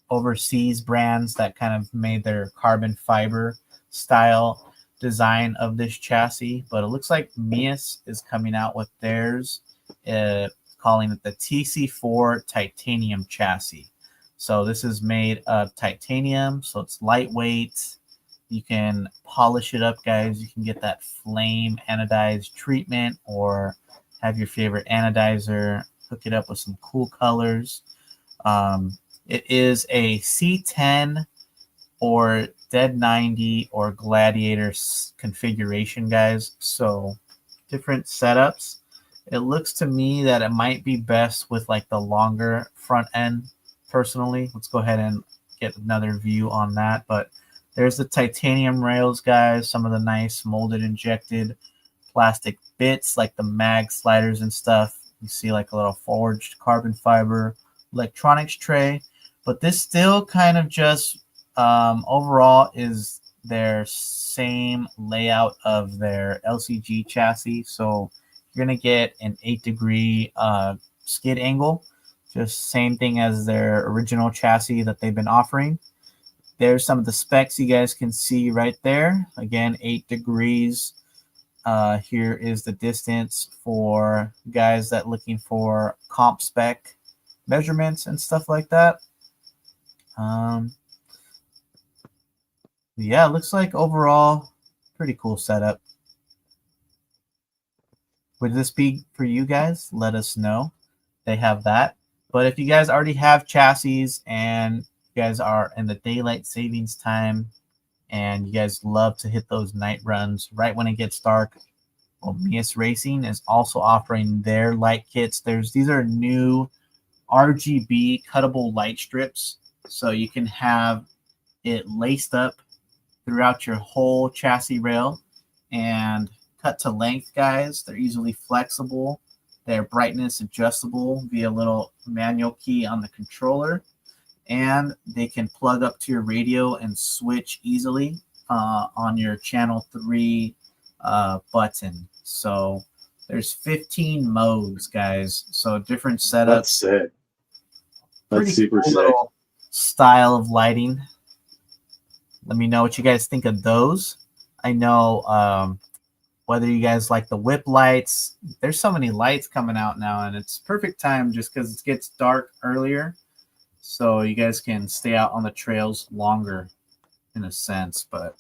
S1: overseas brands that kind of made their carbon fiber style design of this chassis, but it looks like Meus is coming out with theirs, calling it the TC4 titanium chassis. So this is made of titanium, so it's lightweight. You can polish it up, guys. You can get that flame anodized treatment, or have your favorite anodizer, hook it up with some cool colors. It is a C10 or Dead 90 or Gladiator configuration, guys. So different setups. It looks to me that it might be best with like the longer front end personally. Let's go ahead and get another view on that. But there's the titanium rails, guys. Some of the nice molded injected plastic bits like the mag sliders and stuff. You see like a little forged carbon fiber electronics tray. But this still kind of just overall is their same layout of their LCG chassis. So you're going to get an 8-degree skid angle, just same thing as their original chassis that they've been offering. There's some of the specs you guys can see right there. Again, 8 degrees. Here is the distance for guys that looking for comp spec measurements and stuff like that. Yeah, it looks like overall pretty cool setup. Would this be for you guys? Let us know. They have that. But if you guys already have chassis and you guys are in the daylight savings time and you guys love to hit those night runs right when it gets dark, well, Meus Racing is also offering their light kits. These are new RGB cuttable light strips, so you can have it laced up throughout your whole chassis rail and cut to length, guys. They're easily flexible. They're brightness adjustable via a little manual key on the controller, and they can plug up to your radio and switch easily on your channel 3 button. So there's 15 modes, guys. So different setups.
S2: That's sick. That's
S1: Pretty
S2: super
S1: cool
S2: sick.
S1: little style of lighting. Let me know what you guys think of those. I know whether you guys like the whip lights. There's so many lights coming out now, and it's perfect time just because it gets dark earlier. So you guys can stay out on the trails longer in a sense. But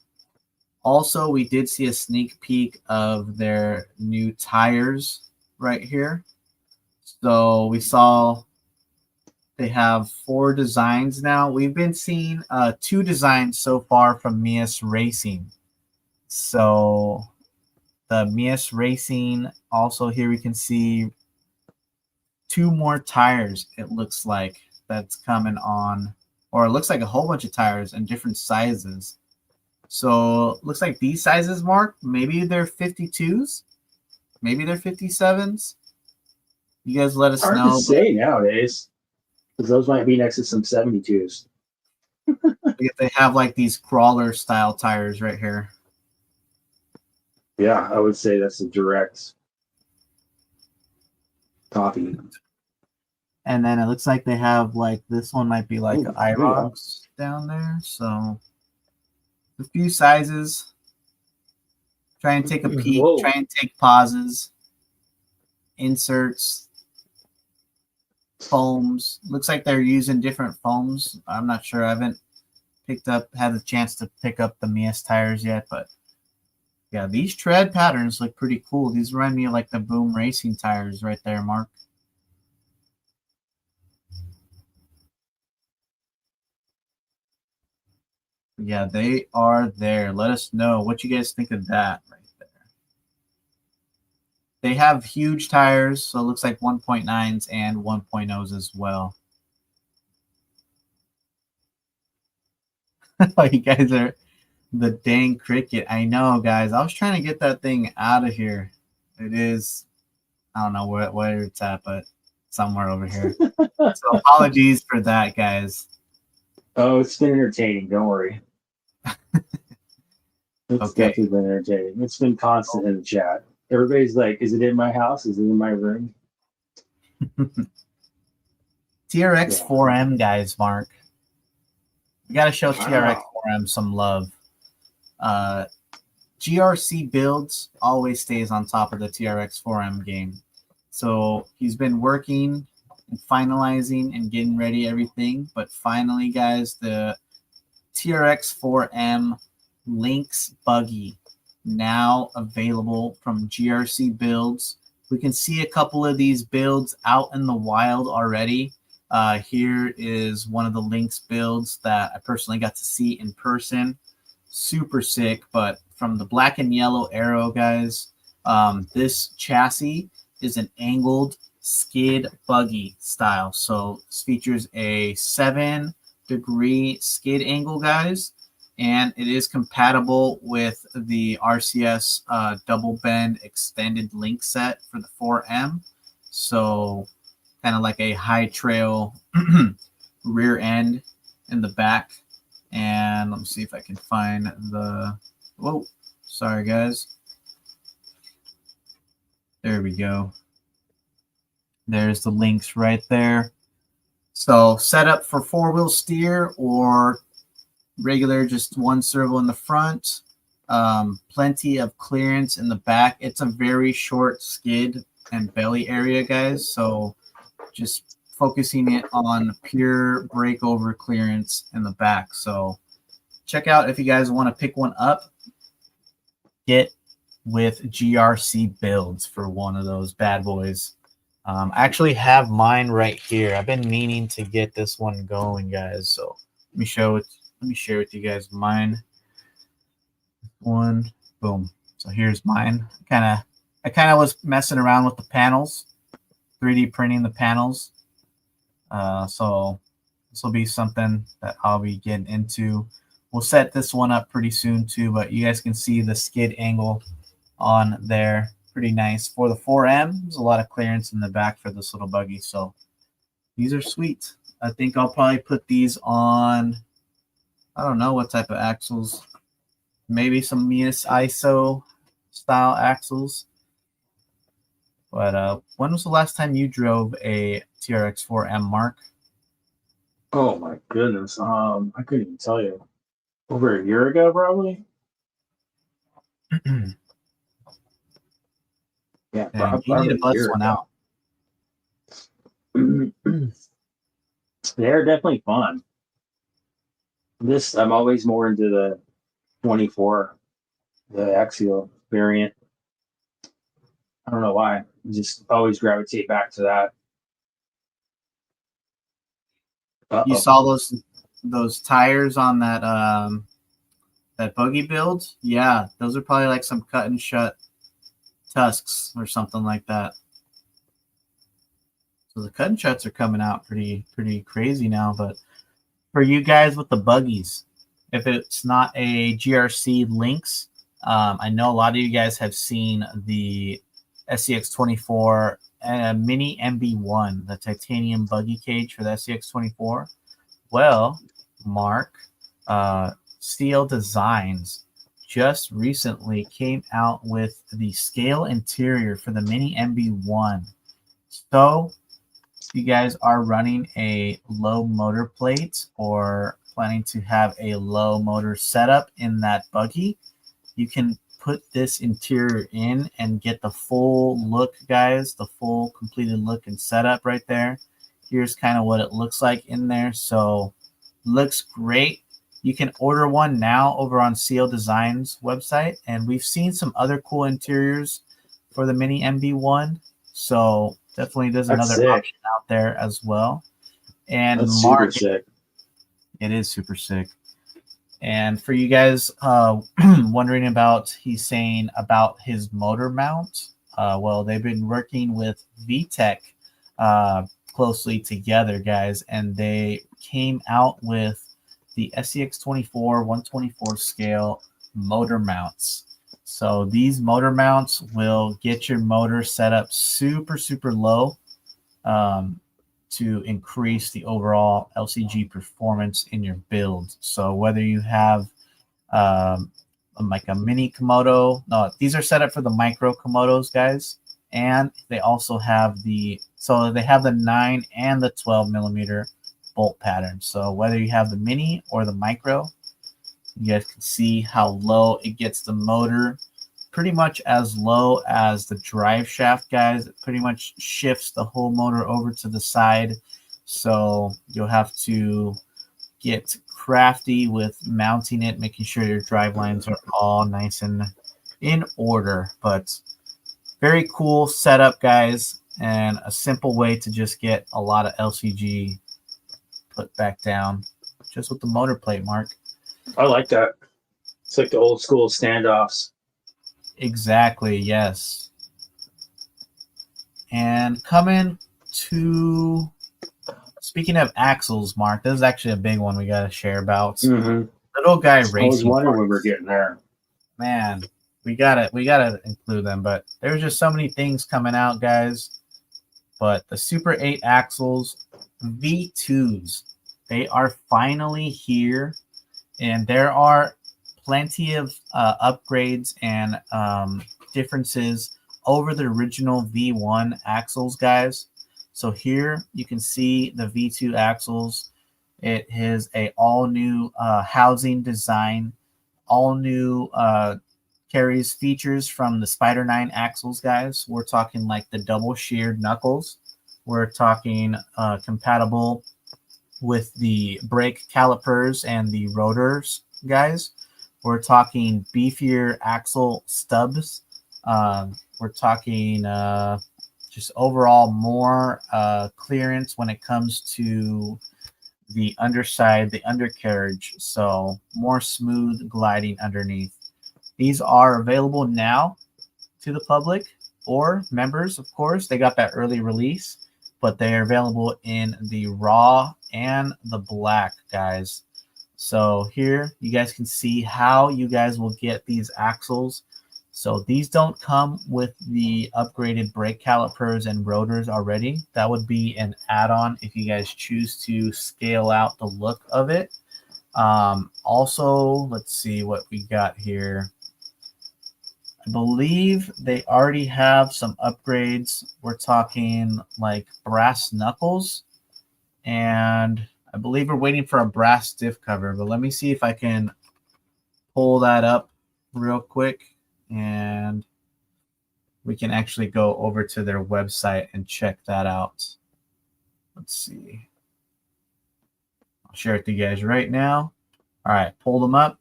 S1: also, we did see a sneak peek of their new tires right here. So we saw they have 4 designs now. We've been seeing 2 designs so far from Meus Racing. So the Meus Racing, also here we can see 2 more tires, it looks like, that's coming on. Or it looks like a whole bunch of tires in different sizes. So looks like these sizes, Mark, maybe they're 52s. Maybe they're 57s. You guys let us know.
S2: Hard to say nowadays, because those might be next to some 72s.
S1: They have like these crawler style tires right here.
S2: Yeah, I would say that's a direct copy.
S1: And then it looks like they have like this one might be like IROX down there. So a few sizes. Try and take a peek.
S2: Whoa.
S1: Try and take pauses. Inserts. Foams. Looks like they're using different foams. I'm not sure. I haven't had a chance to pick up the Meus tires yet, but yeah, these tread patterns look pretty cool. These remind me of like the Boom Racing tires right there, Mark. Yeah, they are there. Let us know what you guys think of that right there. They have huge tires, so it looks like 1.9s and 1.0s as well. Oh, you guys are the dang cricket. I know, guys. I was trying to get that thing out of here. It is, I don't know where it's at, but somewhere over here. So apologies for that, guys.
S2: Oh, it's been entertaining. Don't worry. It's
S1: Okay.
S2: definitely been entertaining. It's been constant in the chat. Everybody's like, "Is it in my house? Is it in my room?"
S1: TRX4M guys, Mark. We got to show
S2: Wow.
S1: TRX4M some love. GRC Builds always stays on top of the TRX4M game. So he's been working and finalizing and getting ready everything. But finally, guys, the TRX4M Lynx buggy now available from GRC Builds. We can see a couple of these builds out in the wild already. Here is one of the Lynx builds that I personally got to see in person. Super sick, but from the black and yellow arrow, guys, this chassis is an angled skid buggy style. So this features a 7-degree skid angle, guys, and it is compatible with the RCS double bend extended link set for the 4M. So kind of like a high trail rear end in the back. And let me see if I can find the, whoa, sorry guys. There we go. There's the links right there. So set up for 4-wheel steer or regular, just one servo in the front. Plenty of clearance in the back. It's a very short skid and belly area, guys. So just focusing it on pure breakover clearance in the back. So check out if you guys want to pick one up. Get with GRC Builds for one of those bad boys. I actually have mine right here. I've been meaning to get this one going, guys. So let me share with you guys mine. One, boom. So here's mine. I kind of was messing around with the panels, 3D printing the panels. So this will be something that I'll be getting into. We'll set this one up pretty soon too, but you guys can see the skid angle on there. Pretty nice. For the 4M, there's a lot of clearance in the back for this little buggy. So these are sweet. I think I'll probably put these on, I don't know what type of axles. Maybe some Meus ISO style axles. But when was the last time you drove a TRX4M, Mark?
S2: Oh my goodness. I couldn't even tell you. Over a year ago, probably. Yeah,
S1: And you need
S2: probably
S1: to
S2: a
S1: bust
S2: year
S1: one
S2: ago.
S1: out.
S2: They're definitely fun. I'm always more into the 24, the axial variant. I don't know why. I just always gravitate back to that.
S1: You saw those tires on that buggy build? Yeah, those are probably like some cut and shut tusks or something like that. So the cut and shuts are coming out pretty crazy now. But for you guys with the buggies, if it's not a GRC Lynx, I know a lot of you guys have seen the FCX24 Mini MB1, the titanium buggy cage for the FCX24. Well, Mark, Steel Designs just recently came out with the scale interior for the Mini MB1. So if you guys are running a low motor plate or planning to have a low motor setup in that buggy, you can put this interior in and get the full look, guys, the full completed look and setup right there. Here's kind of what it looks like in there. So looks great. You can order one now over on Seal Designs website, and we've seen some other cool interiors for the Mini MB1. So definitely there's another option out there as well. And
S2: that's
S1: Mark,
S2: super sick.
S1: it is super sick. And for you guys wondering about, he's saying about his motor mount. Well, they've been working with VTech closely together, guys, and they came out with the SCX24 124 scale motor mounts. So these motor mounts will get your motor set up super low to increase the overall LCG performance in your build. So whether you have like a mini Komodo. No, these are set up for the micro Komodos, guys. And they also have the 9 and the 12 millimeter bolt pattern. So whether you have the mini or the micro, you guys can see how low it gets the motor, pretty much as low as the drive shaft, guys. It pretty much shifts the whole motor over to the side. So you'll have to get crafty with mounting it, making sure your drive lines are all nice and in order. But very cool setup, guys, and a simple way to just get a lot of LCG put back down just with the motor plate, Mark.
S2: I like that. It's like the old school standoffs.
S1: Exactly, yes. And coming to, speaking of axles, Mark, this is actually a big one we got to share about. Little guy racing.
S2: I was wondering when we're getting there.
S1: Man, we gotta include them, but there's just so many things coming out, guys. But the Super 8 axles V2s, they are finally here, and there are plenty of upgrades and differences over the original V1 axles, guys. So here you can see the V2 axles. It is a all new housing design, all new carries features from the Spider 9 axles, guys. We're talking like the double sheared knuckles. We're talking compatible with the brake calipers and the rotors, guys. We're talking beefier axle stubs. We're talking just overall more clearance when it comes to the underside, the undercarriage. So more smooth gliding underneath. These are available now to the public or members, of course. They got that early release, but they're available in the raw and the black, guys. So here you guys can see how you guys will get these axles. So these don't come with the upgraded brake calipers and rotors already. That would be an add-on if you guys choose to scale out the look of it. Also, let's see what we got here. I believe they already have some upgrades. We're talking like brass knuckles, and I believe we're waiting for a brass diff cover, but let me see if I can pull that up real quick, and we can actually go over to their website and check that out. Let's see. I'll share it with you guys right now. All right, pull them up.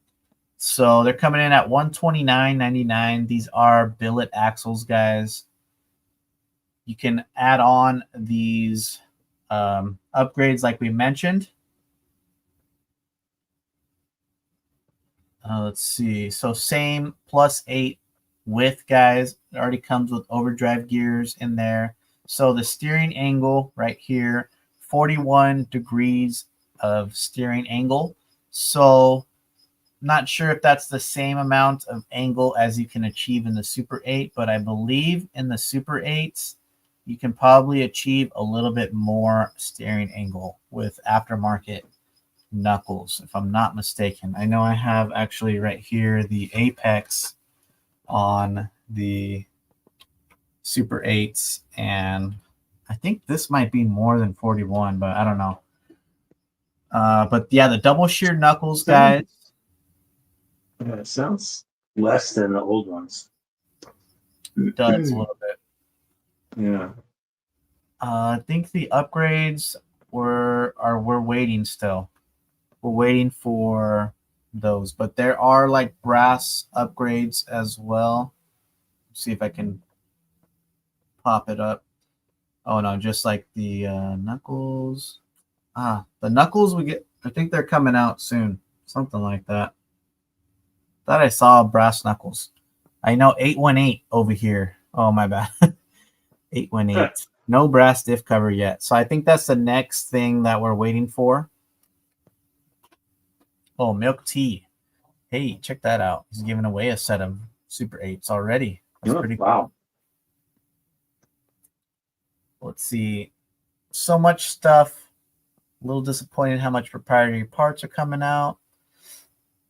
S1: So they're coming in at $129.99. These are billet axles, guys. You can add on these upgrades like we mentioned. Let's see. So same +8 width, guys. It already comes with overdrive gears in there. So the steering angle right here, 41 degrees of steering angle. So not sure if that's the same amount of angle as you can achieve in the Super 8, but I believe in the Super 8s, you can probably achieve a little bit more steering angle with aftermarket knuckles, if I'm not mistaken. I know I have actually right here the Apex on the Super 8s, and I think this might be more than 41, but I don't know. But yeah, the double shear knuckles, guys.
S2: Yeah, it sounds less than the old ones.
S1: It does a little bit.
S2: Yeah.
S1: I think the upgrades we're waiting still. We're waiting for those, but there are like brass upgrades as well. Let's see if I can pop it up. Oh no, just like the knuckles. The knuckles we get. I think they're coming out soon. Something like that. Thought I saw brass knuckles. I know 818 over here. Oh, my bad. 818. No brass diff cover yet. So I think that's the next thing that we're waiting for. Oh, milk tea. Hey, check that out. He's giving away a set of Super 8s already. That's pretty cool.
S2: Wow.
S1: Let's see. So much stuff. A little disappointed how much proprietary parts are coming out.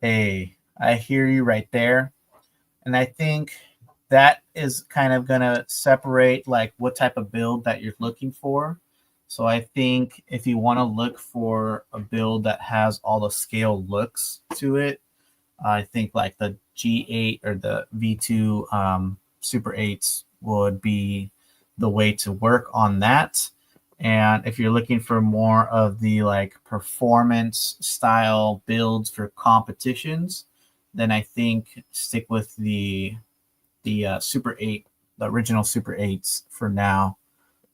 S1: Hey, I hear you right there. And I think that is kind of going to separate like what type of build that you're looking for. So I think if you want to look for a build that has all the scale looks to it, I think like the G8 or the V2 Super 8s would be the way to work on that. And if you're looking for more of the like performance style builds for competitions, then I think stick with the Super 8, the original Super 8s for now.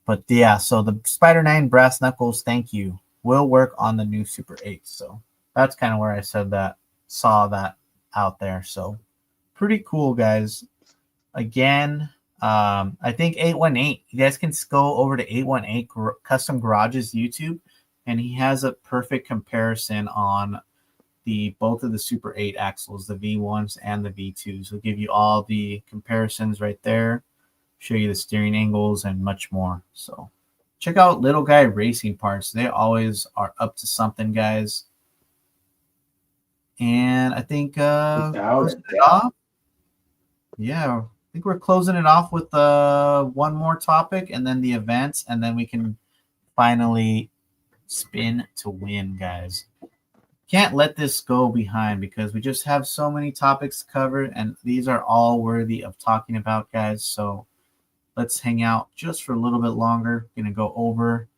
S1: But yeah, so the Spider 9 Brass Knuckles, thank you, will work on the new Super 8. So that's kind of where I saw that out there. So pretty cool, guys. Again, I think 818, you guys can go over to 818 Custom Garage's YouTube, and he has a perfect comparison on both of the Super 8 axles, the V1s and the V2s. He'll give you all the comparisons right there, show you the steering angles and much more. So check out Little Guy Racing Parts. They always are up to something, guys. And I think yeah, I think we're closing it off with one more topic and then the events, and then we can finally spin to win, guys. Can't let this go behind because we just have so many topics to cover, and these are all worthy of talking about, guys. So let's hang out just for a little bit longer. Gonna go over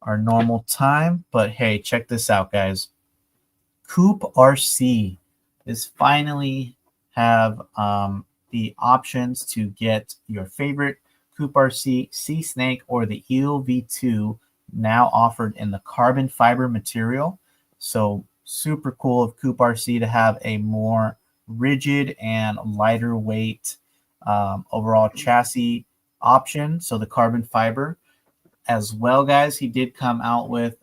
S1: our normal time, but hey, check this out, guys. Coupe RC is finally have the options to get your favorite Coupe RC Sea Snake or the Eel V2 now offered in the carbon fiber material. So super cool of Coupe RC to have a more rigid and lighter weight overall chassis option. So the carbon fiber as well, guys. He did come out with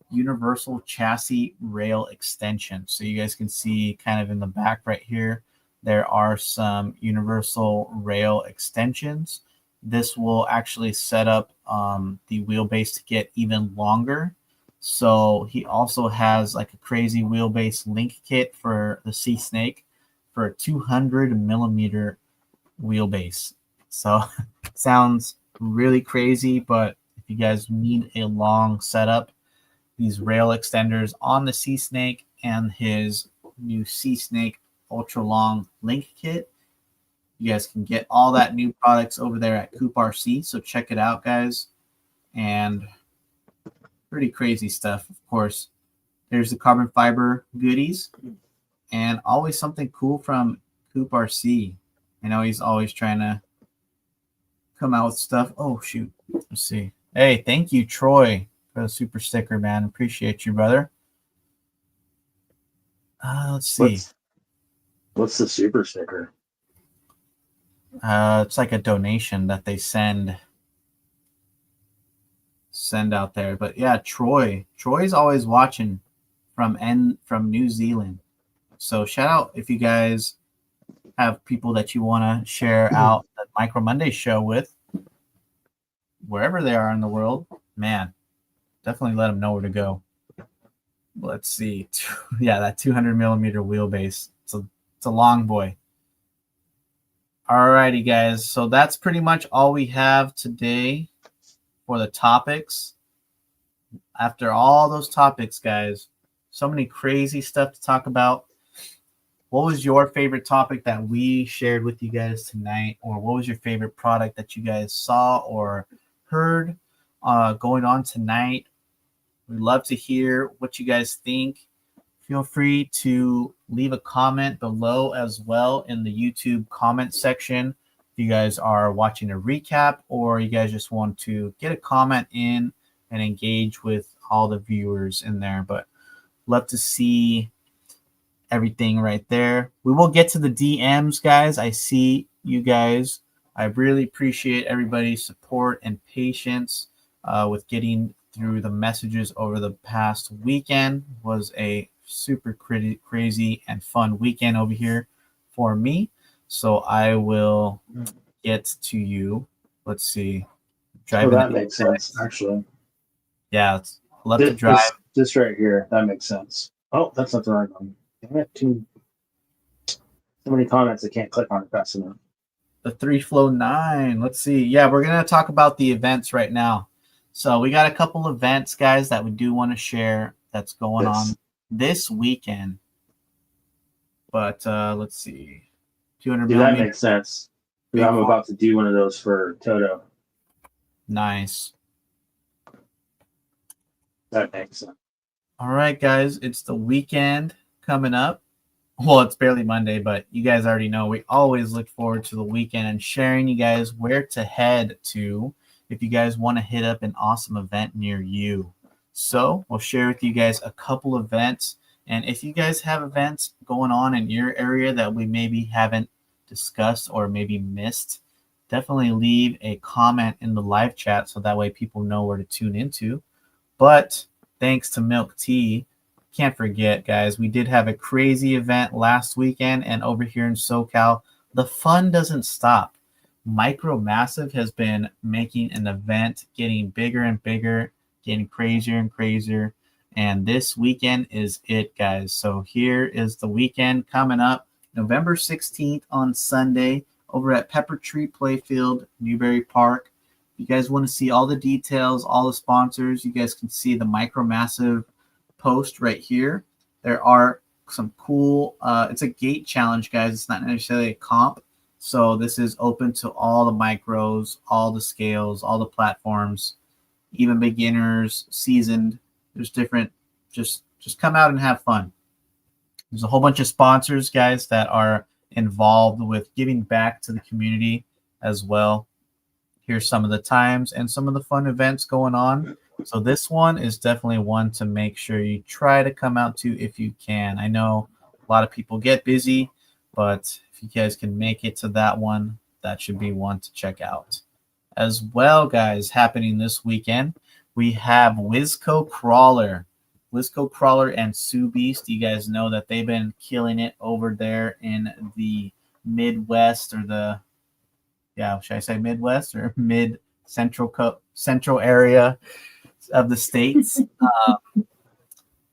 S1: universal chassis rail extension. So you guys can see kind of in the back right here, there are some universal rail extensions. This will actually set up the wheelbase to get even longer. So he also has like a crazy wheelbase link kit for the Sea Snake for a 200 millimeter wheelbase. So sounds really crazy, but if you guys need a long setup, these rail extenders on the Sea Snake and his new Sea Snake ultra long link kit, you guys can get all that new products over there at Coupe RC. So check it out, guys. And pretty crazy stuff, of course. There's the carbon fiber goodies and always something cool from Coupe RC. I know he's always trying to come out with stuff. Oh, shoot. Let's see. Hey, thank you, Troy, for the super sticker, man. Appreciate you, brother. Let's see.
S2: What's the super sticker?
S1: It's like a donation that they send out there. But yeah, Troy's always watching from New Zealand. So shout out if you guys have people that you want to share out the Micro Monday show with, wherever they are in the world, man, definitely let them know where to go. Let's see. Yeah, that 200 millimeter wheelbase. It's a long boy. Alrighty, guys. So that's pretty much all we have today for the topics. After all those topics, guys, so many crazy stuff to talk about. What was your favorite topic that we shared with you guys tonight? Or what was your favorite product that you guys saw or heard going on tonight? We'd love to hear what you guys think. Feel free to leave a comment below as well in the YouTube comment section. If you guys are watching a recap or you guys just want to get a comment in and engage with all the viewers in there. But love to see everything right there. We will get to the DMs, guys. I see you guys. I really appreciate everybody's support and patience with getting through the messages over the past weekend. It was a super crazy and fun weekend over here for me. So I will get to you. Let's see.
S2: Driving that makes sense, actually.
S1: Yeah, love to drive.
S2: This right here, that makes sense. Oh, that's not the right one. Damn it, So many comments I can't click on it fast enough.
S1: The 3Flow9. Let's see. Yeah, we're going to talk about the events right now. So we got a couple events, guys, that we do want to share that's going on this weekend. But let's see. 200
S2: Dude, that makes sense. I'm about to do one of those for Toto.
S1: Nice.
S2: That makes sense.
S1: All right, guys. It's the weekend coming up. Well, it's barely Monday, but you guys already know we always look forward to the weekend and sharing you guys where to head to if you guys want to hit up an awesome event near you. So we'll share with you guys a couple events. And if you guys have events going on in your area that we maybe haven't discussed or maybe missed, definitely leave a comment in the live chat so that way people know where to tune into. But thanks to Milk Tea, can't forget, guys, we did have a crazy event last weekend, and over here in SoCal, the fun doesn't stop. Micro Massive has been making an event, getting bigger and bigger, getting crazier and crazier, and this weekend is it, guys. So here is the weekend coming up, November 16th on Sunday, over at Pepper Tree Playfield, Newberry Park. If you guys want to see all the details, all the sponsors, you guys can see the Micro Massive post right here. There are some cool, it's a gate challenge, guys. It's not necessarily a comp. So this is open to all the micros, all the scales, all the platforms, even beginners, seasoned. There's different, just come out and have fun. There's a whole bunch of sponsors, guys, that are involved with giving back to the community as well. Here's some of the times and some of the fun events going on. So this one is definitely one to make sure you try to come out to if you can. I know a lot of people get busy, but if you guys can make it to that one, that should be one to check out. As well, guys, happening this weekend, we have Wisco Crawler. Wisco Crawler and Sue Beast. You guys know that they've been killing it over there in the Midwest, or the, yeah, should I say Midwest or central area of the states.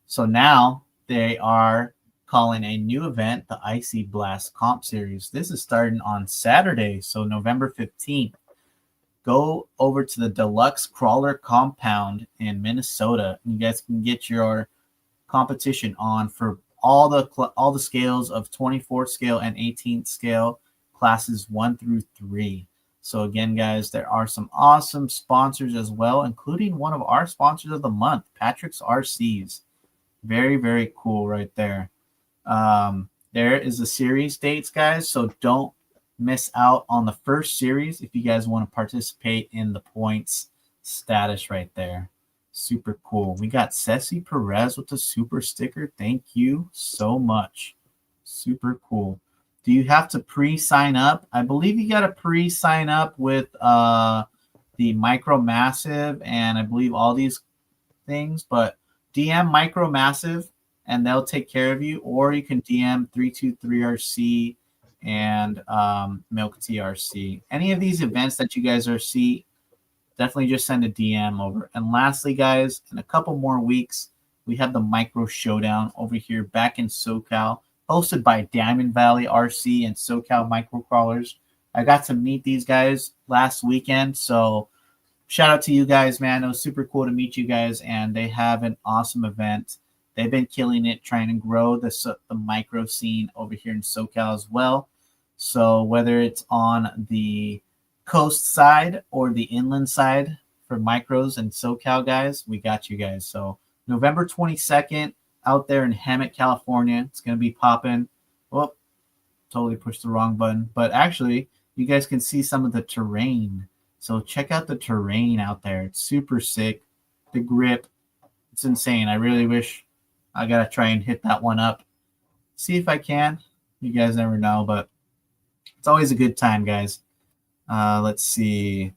S1: So now they are calling a new event the Icy Blast Comp Series. This is starting on Saturday, so November 15th. Go over to the Deluxe Crawler Compound in Minnesota. You guys can get your competition on for all the scales of 24th scale and 18th scale, classes 1 through 3. So again, guys, there are some awesome sponsors as well, including one of our sponsors of the month, Patrick's RCs. Very, very cool right there. There is the series dates, guys, so don't miss out on the first series if you guys want to participate in the points status right there. Super cool. We got Ceci Perez with the super sticker. Thank you so much. Super cool. Do you have to pre-sign up? I believe you got to pre-sign up with the Micro Massive and I believe all these things, but DM Micro Massive and they'll take care of you, or you can DM 323RC and Milk TRC. Any of these events that you guys are see, definitely just send a DM over. And lastly, guys, in a couple more weeks, we have the Micro Showdown over here back in SoCal, hosted by Diamond Valley RC and SoCal Microcrawlers. I got to meet these guys last weekend, so shout out to you guys, man. It was super cool to meet you guys, and they have an awesome event. They've been killing it, trying to grow the micro scene over here in SoCal as well. So whether it's on the coast side or the inland side for micros and SoCal, guys, we got you guys. So November 22nd, out there in Hemet, California. It's going to be popping. Well, totally pushed the wrong button. But actually, you guys can see some of the terrain. So check out the terrain out there. It's super sick. The grip, it's insane. I really wish I got to try and hit that one up. See if I can. You guys never know, but it's always a good time, guys. Let's see.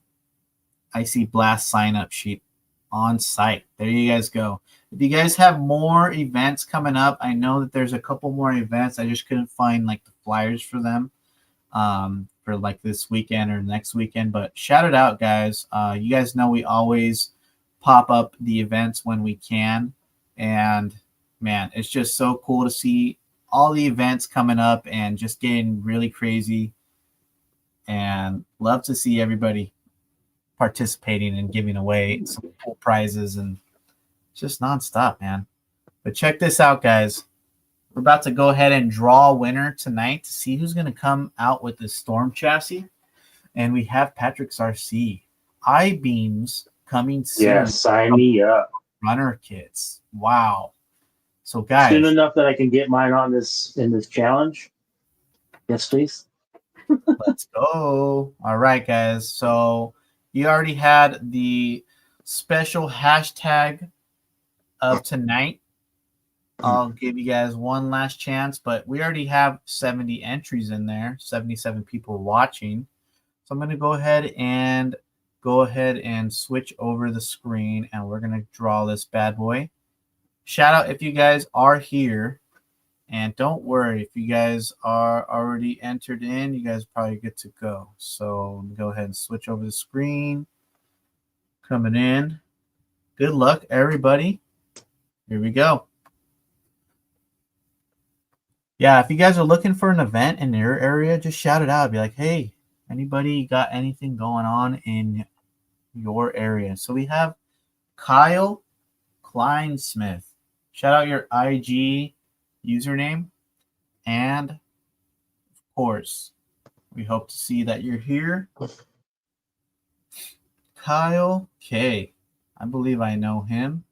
S1: Icy Blast sign-up sheet on site. There you guys go. If you guys have more events coming up, I know that there's a couple more events. I just couldn't find like the flyers for them for like this weekend or next weekend. But shout it out, guys. You guys know we always pop up the events when we can. And man, it's just so cool to see all the events coming up and just getting really crazy. And love to see everybody participating and giving away some cool prizes and just nonstop, man. But check this out, guys. We're about to go ahead and draw a winner tonight to see who's going to come out with this Storm chassis. And we have Patrick's RC. I-beams coming soon.
S2: Yeah, sign me up.
S1: Runner kits. Wow. So, guys.
S2: Soon enough that I can get mine on this in this challenge. Yes, please.
S1: Let's go. All right, guys. So, you already had the special hashtag of tonight. I'll give you guys one last chance, but we already have 70 entries in there, 77 people watching. So I'm going to go ahead and switch over the screen, and we're going to draw this bad boy. Shout out if you guys are here, and don't worry, if you guys are already entered in, you guys are probably good to go. So let me go ahead and switch over the screen. Coming in. Good luck, everybody. Here we go. Yeah, if you guys are looking for an event in your area, just shout it out. Be like, hey, anybody got anything going on in your area? So we have Kyle Kleinsmith. Shout out your IG username. And, of course, we hope to see that you're here. Kyle K. I believe I know him.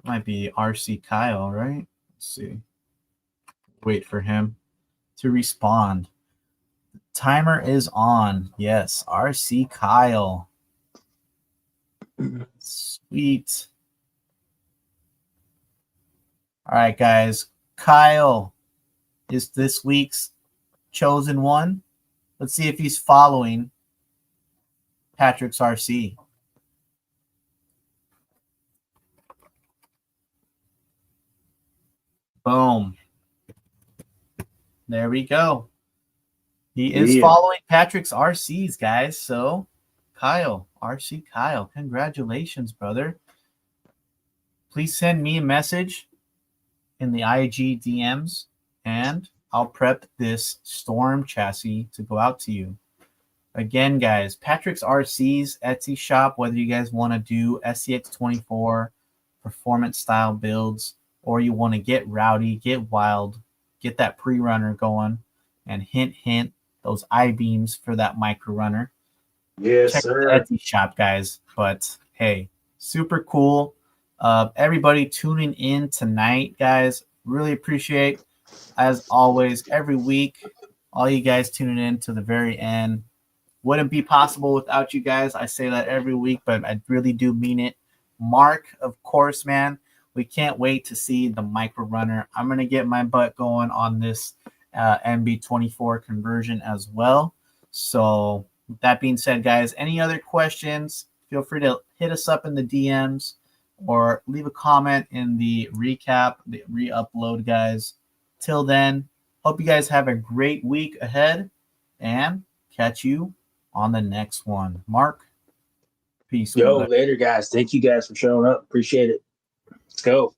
S1: Might be RC Kyle, right? Let's see. Wait for him to respond. The timer is on. Yes, RC Kyle. Sweet. All right, guys. Kyle is this week's chosen one. Let's see if he's following Patrick's RC. Boom. There we go. He is following Patrick's RCs, guys. So, Kyle, RC Kyle, congratulations, brother. Please send me a message in the IG DMs, and I'll prep this Storm chassis to go out to you. Again, guys, Patrick's RCs Etsy shop, whether you guys want to do FCX24 performance style builds, or you want to get rowdy, get wild, get that pre-runner going, and hint, those I-beams for that micro runner.
S2: Yes,
S1: check
S2: sir.
S1: The Etsy shop, guys. But hey, super cool. Everybody tuning in tonight, guys. Really appreciate, as always, every week, all you guys tuning in to the very end. Wouldn't be possible without you guys. I say that every week, but I really do mean it. Mark, of course, man. We can't wait to see the micro runner. I'm going to get my butt going on this MB24 conversion as well. So with that being said, guys, any other questions, feel free to hit us up in the DMs or leave a comment in the recap, the re-upload, guys. Till then, hope you guys have a great week ahead and catch you on the next one. Mark, peace.
S2: Yo, later, guys. Thank you guys for showing up. Appreciate it. Let's go.